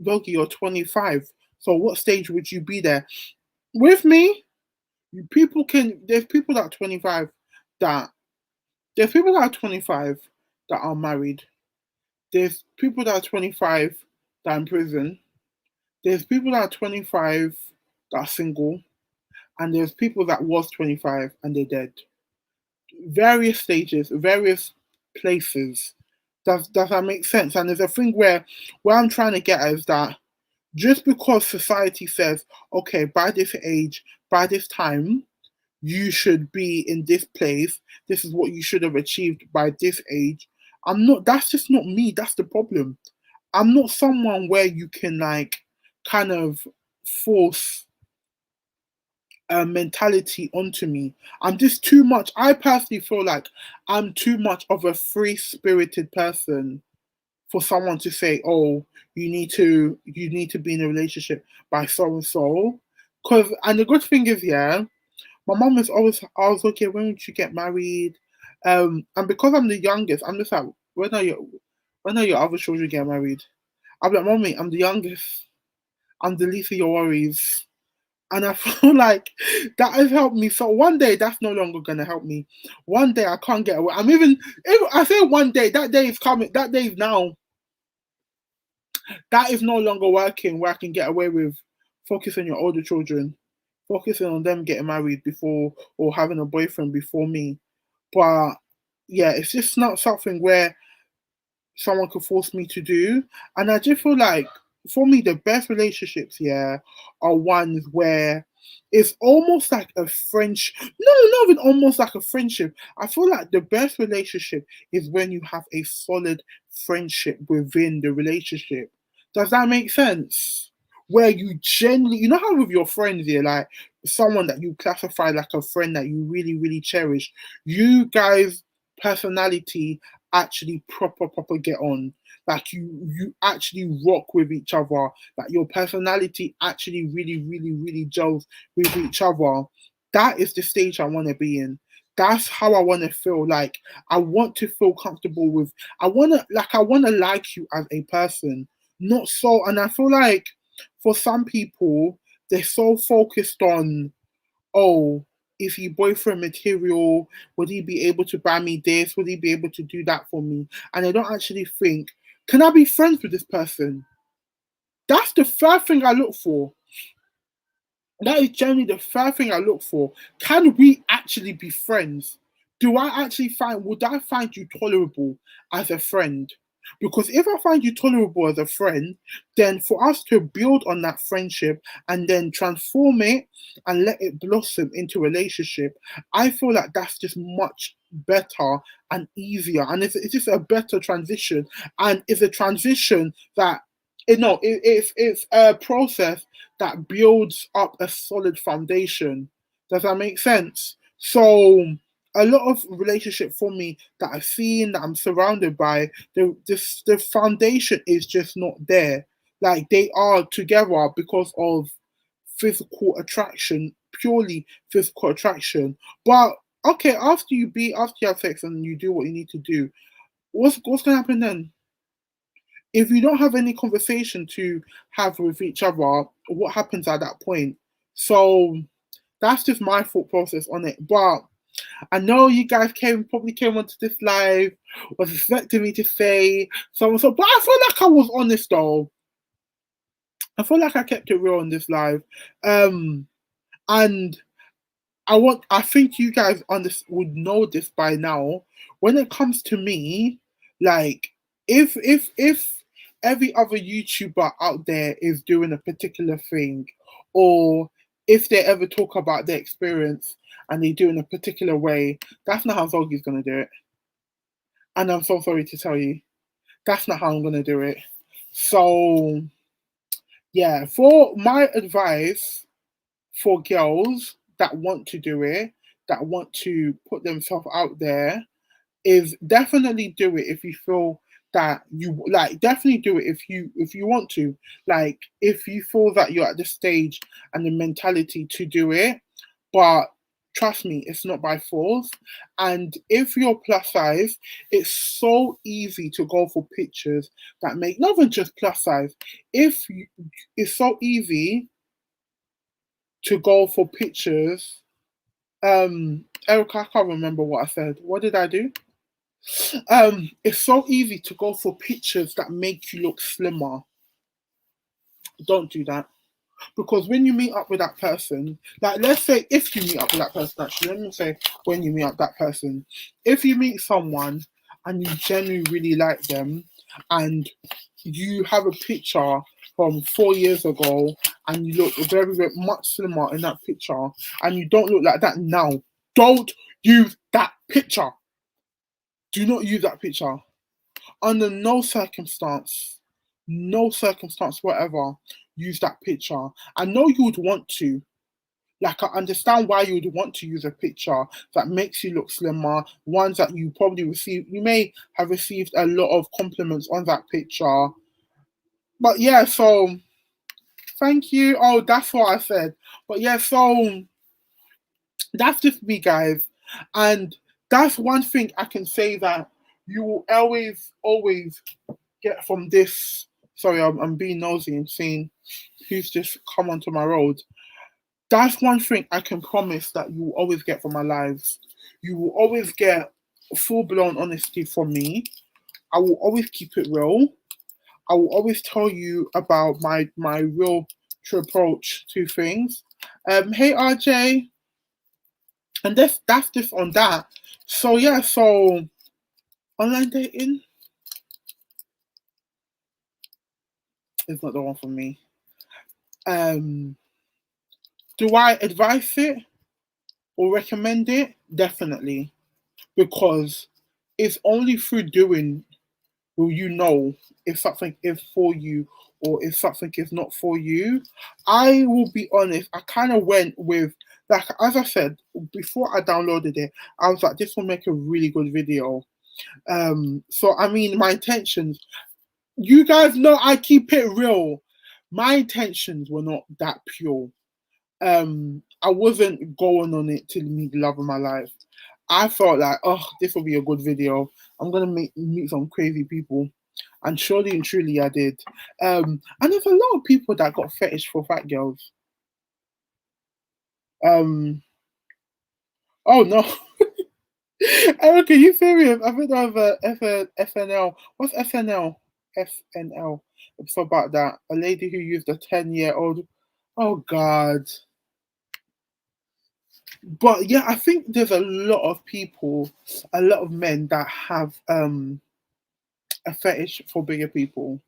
Logie, you're 25. So what stage would you be there? With me, there's people that are 25 that, there's people that are 25 that are married. There's people that are 25 that are in prison. There's people that are 25 that are single. And there's people that was 25 and they're dead. Various stages, various places. Does that make sense? And there's a thing where I'm trying to get at is that just because society says, okay, by this age, by this time, you should be in this place, this is what you should have achieved by this age. That's just not me. That's the problem. I'm not someone where you can like kind of force mentality onto me. I'm just too much. I personally feel like I'm too much of a free spirited person for someone to say, "Oh, you need to be in a relationship by so and so." Because and the good thing is, yeah, my mom is always asked, "Okay, when would you get married?" And because I'm the youngest, I'm just like, when are your other children get married? I'm like, "Mommy, I'm the youngest. I'm the least of your worries." And I feel like that has helped me. So one day that's no longer gonna help me. One day I can't get away. I'm even if I say one day, that day is coming. That day is now. That is no longer working where I can get away with focusing on your older children, focusing on them getting married before or having a boyfriend before me. But yeah, it's just not something where someone could force me to do. And I just feel like for me, the best relationships, yeah, are ones where it's almost like a friendship. No, not even almost like a friendship. I feel like the best relationship is when you have a solid friendship within the relationship. Does that make sense? Where you genuinely, you know how with your friends, yeah, like someone that you classify like a friend that you really, really cherish, you guys' personality actually proper get on. Like you actually rock with each other. Like your personality actually really gels with each other. That is the stage I want to be in. That's how I want to feel. Like I want to feel comfortable with. I want to like you as a person. Not so. And I feel like for some people they're so focused on, oh, is he boyfriend material? Would he be able to buy me this? Would he be able to do that for me? And I don't actually think, can I be friends with this person? That's the first thing I look for. That is generally the first thing I look for. Can we actually be friends? would I find you tolerable as a friend? Because if I find you tolerable as a friend, then for us to build on that friendship and then transform it and let it blossom into a relationship, I feel like that's just much better and easier. And it's just a better transition. And it's a transition that, it's a process that builds up a solid foundation. Does that make sense? So, a lot of relationship for me that I've seen, that I'm surrounded by, the foundation is just not there. Like they are together because of physical attraction, purely physical attraction. But okay, after you have sex and you do what you need to do, what's gonna happen then? If you don't have any conversation to have with each other, what happens at that point? So that's just my thought process on it. But I know you guys probably came onto this live, was expecting me to say so and so, but I feel like I was honest though. I feel like I kept it real on this live. And I think you guys would know this by now. When it comes to me, like if every other YouTuber out there is doing a particular thing, or if they ever talk about their experience and they do it in a particular way, that's not how Zoggy's gonna do it. And I'm so sorry to tell you, that's not how I'm gonna do it. So yeah, for my advice for girls that want to do it, that want to put themselves out there, is definitely do it if you feel that you like. Definitely do it if you want to. Like if you feel that you're at the stage and the mentality to do it, but trust me, it's not by force. And if you're plus size, it's so easy to go for pictures that make not even just plus size. If you, it's so easy to go for pictures. Erica, I can't remember what I said. What did I do? It's so easy to go for pictures that make you look slimmer. Don't do that. Because when you meet up with that person, like let's say if you meet up with that person, actually, let me say when you meet up with that person, if you meet someone and you genuinely really like them and you have a picture from 4 years ago and you look very, very much slimmer in that picture and you don't look like that now, don't use that picture. Do not use that picture. Under no circumstance whatever, use that picture. I know you would want to. Like, I understand why you would want to use a picture that makes you look slimmer, ones that you may have received a lot of compliments on that picture. But yeah, so thank you. Oh, that's what I said. But yeah, so that's just me, guys. And that's one thing I can say that you will always get from this. Sorry, I'm being nosy and seeing who's just come onto my road. That's one thing I can promise that you will always get from my lives. You will always get full blown honesty from me. I will always keep it real. I will always tell you about my real true approach to things. Hey RJ, and that's just on that. So yeah, so online dating is not the one for me. Um, do I advise it or recommend it? Definitely, because it's only through doing will you know if something is for you or if something is not for you. I will be honest, I kind of went with, like, as I said, before I downloaded it, I was like, this will make a really good video. So, I mean, my intentions, you guys know I keep it real. My intentions were not that pure. I wasn't going on it to meet the love of my life. I felt like, oh, this will be a good video. I'm gonna meet some crazy people, and surely and truly, I did. And there's a lot of people that got fetish for fat girls. Um, oh no, Erica, you serious? I think that was FNL. What's FNL? FNL. It's about that a lady who used a 10-year-old. Oh God. But yeah, I think there's a lot of people, a lot of men that have a fetish for bigger people.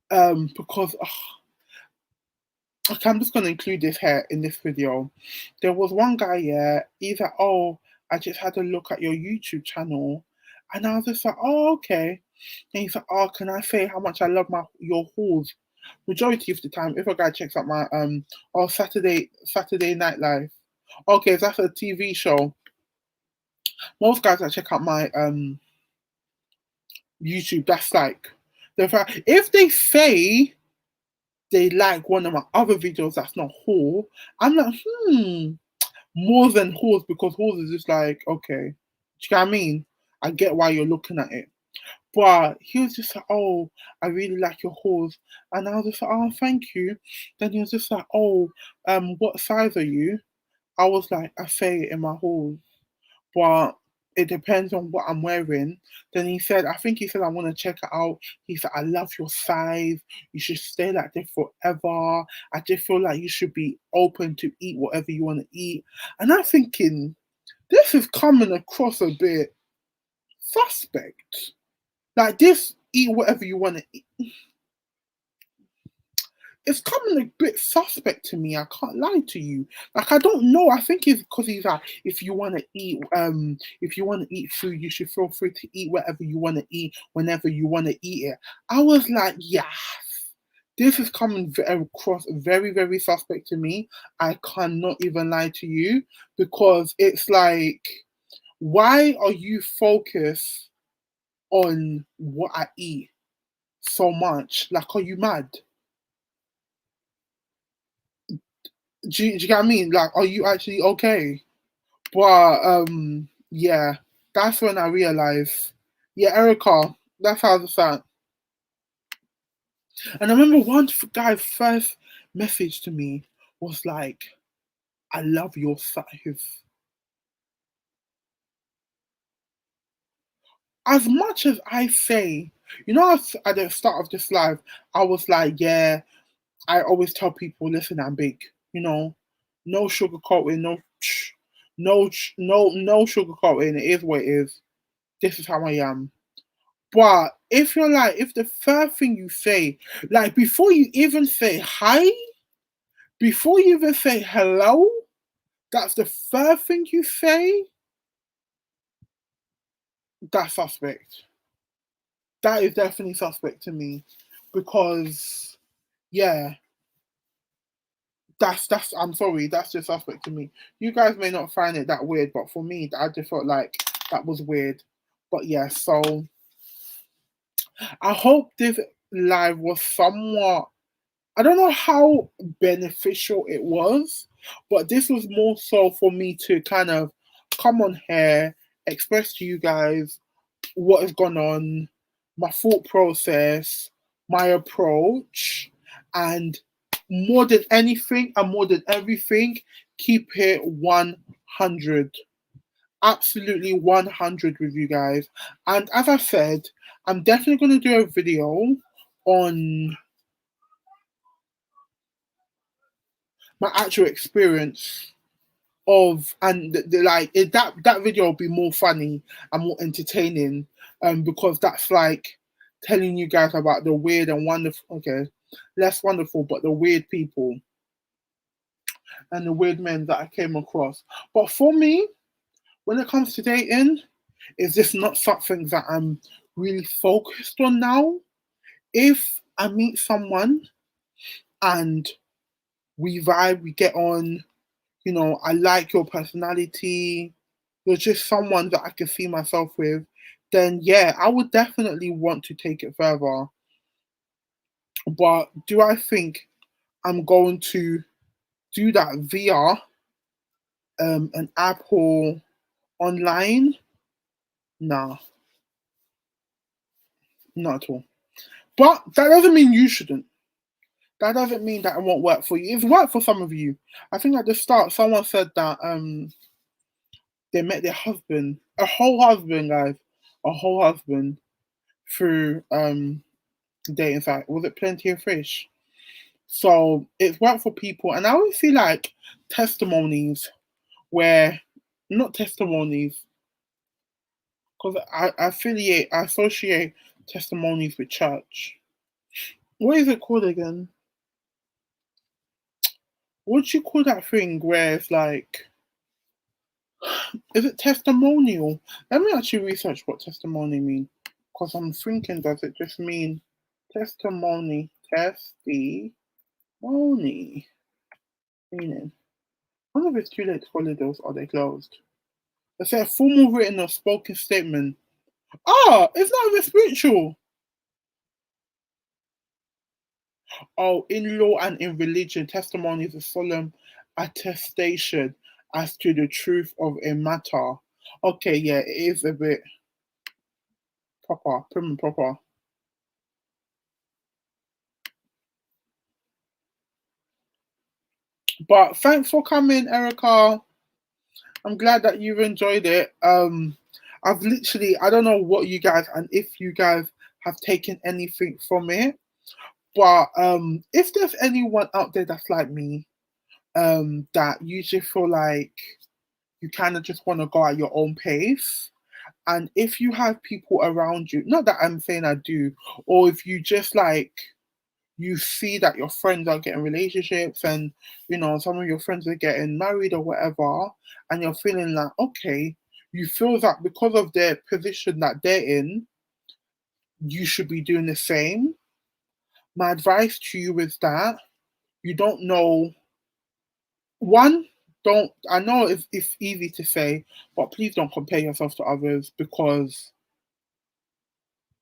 Because okay, I'm just gonna include this here in this video. There was one guy, yeah, he's like, oh, I just had a look at your YouTube channel, and I was just like, oh, okay. And he's like, oh, can I say how much I love your hauls? Majority of the time, if a guy checks out my oh Saturday Night Live, okay, that's a TV show. Most guys that check out my YouTube, that's like the fact if they say they like one of my other videos that's not haul, I'm like, more than hauls because hauls is just like, okay. Do you know what I mean? I get why you're looking at it. But he was just like, oh, I really like your hauls. And I was just like, oh, thank you. Then he was just like, oh, what size are you? I was like, I say it in my hauls, but it depends on what I'm wearing. Then he said, I think he said, I want to check it out. He said, I love your size. You should stay like this forever. I just feel like you should be open to eat whatever you want to eat. And I'm thinking, this is coming across a bit suspect. Like this, eat whatever you want to eat. It's coming a bit suspect to me. I can't lie to you. Like I don't know. I think it's because he's like, if you want to eat food, you should feel free to eat whatever you want to eat whenever you want to eat it. I was like, yeah, this is coming across very, very suspect to me. I cannot even lie to you because it's like, why are you focused on what I eat so much? Like, are you mad? Do you get what I mean? Like, are you actually okay? But yeah, that's when I realized, yeah, Erica, that's how it's at. And I remember one guy's first message to me was like, "I love your size." As much as I say, at the start of this live, I was like, yeah, I always tell people, listen, I'm big. You know, no sugarcoating, no sugarcoating. It is what it is. This is how I am. But if you're like, if the first thing you say, like before you even say hi, before you even say hello, that's the first thing you say, that's suspect. That is definitely suspect to me. Because yeah, that's I'm sorry, that's just suspect to me. You guys may not find it that weird, but for me, I just felt like that was weird. But yeah, so I hope this live was somewhat, I don't know how beneficial it was, but this was more so for me to kind of come on here, express to you guys what has gone on, my thought process, my approach, and more than anything and more than everything, keep it 100. Absolutely 100 with you guys. And as I said, I'm definitely going to do a video on my actual experience of and like that video will be more funny and more entertaining because that's like telling you guys about the weird and wonderful, okay, less wonderful, but the weird people and the weird men that I came across. But for me, when it comes to dating, is this not something that I'm really focused on now? If I meet someone and we vibe, we get on, I like your personality, you're just someone that I can see myself with, then yeah, I would definitely want to take it further. But do I think I'm going to do that via an app or online? Nah, not at all. But that doesn't mean you shouldn't. That doesn't mean that it won't work for you. It's worked for some of you. I think at the start someone said that they met their husband, a whole husband, guys, a whole husband through dating site. Was it Plenty of Fish? So it's worked for people, and I always see like testimonies where not testimonies, because I associate testimonies with church. What is it called again? What do you call that thing where it's like, is it testimonial? Let me actually research what testimony mean, because I'm thinking, does it just mean testimony? Testimony meaning. I wonder if it's too late to follow those or they closed. They say a formal written or spoken statement. Oh, it's not even spiritual. Oh, in law and in religion, testimony is a solemn attestation as to the truth of a matter. Okay, yeah, it is a bit proper, prim and proper. But thanks for coming, Erica. I'm glad that you've enjoyed it. I've literally, I don't know what you guys and if you guys have taken anything from it, but if there's anyone out there that's like me, that you just feel like you kind of just want to go at your own pace. And if you have people around you, not that I'm saying I do, or if you just like you see that your friends are getting relationships and some of your friends are getting married or whatever, and you're feeling like, okay, you feel that because of their position that they're in, you should be doing the same. My advice to you is that you don't know. One, don't, I know it's easy to say, but please don't compare yourself to others, because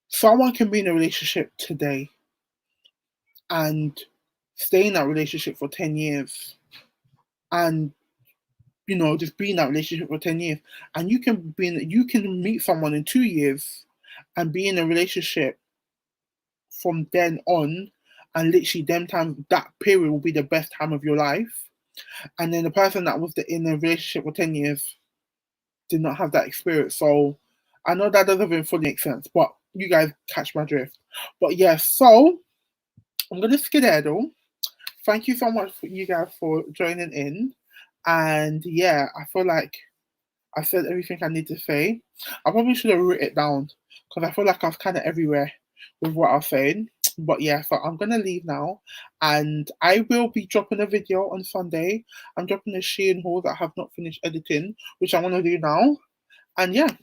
someone can be in a relationship today and stay in that relationship for 10 years and just be in that relationship for 10 years, and you can meet someone in 2 years and be in a relationship from then on, and literally that period will be the best time of your life. And then the person that was in a relationship for 10 years did not have that experience. So I know that doesn't even fully make sense, but you guys catch my drift. But yeah, so I'm gonna skedaddle. Thank you so much for you guys for joining in. And yeah, I feel like I said everything I need to say. I probably should have written it down because I feel like I was kind of everywhere with what I was saying. But yeah, so I'm gonna leave now, and I will be dropping a video on Sunday. I'm dropping a Shein haul that I have not finished editing, which I'm gonna do now. And yeah,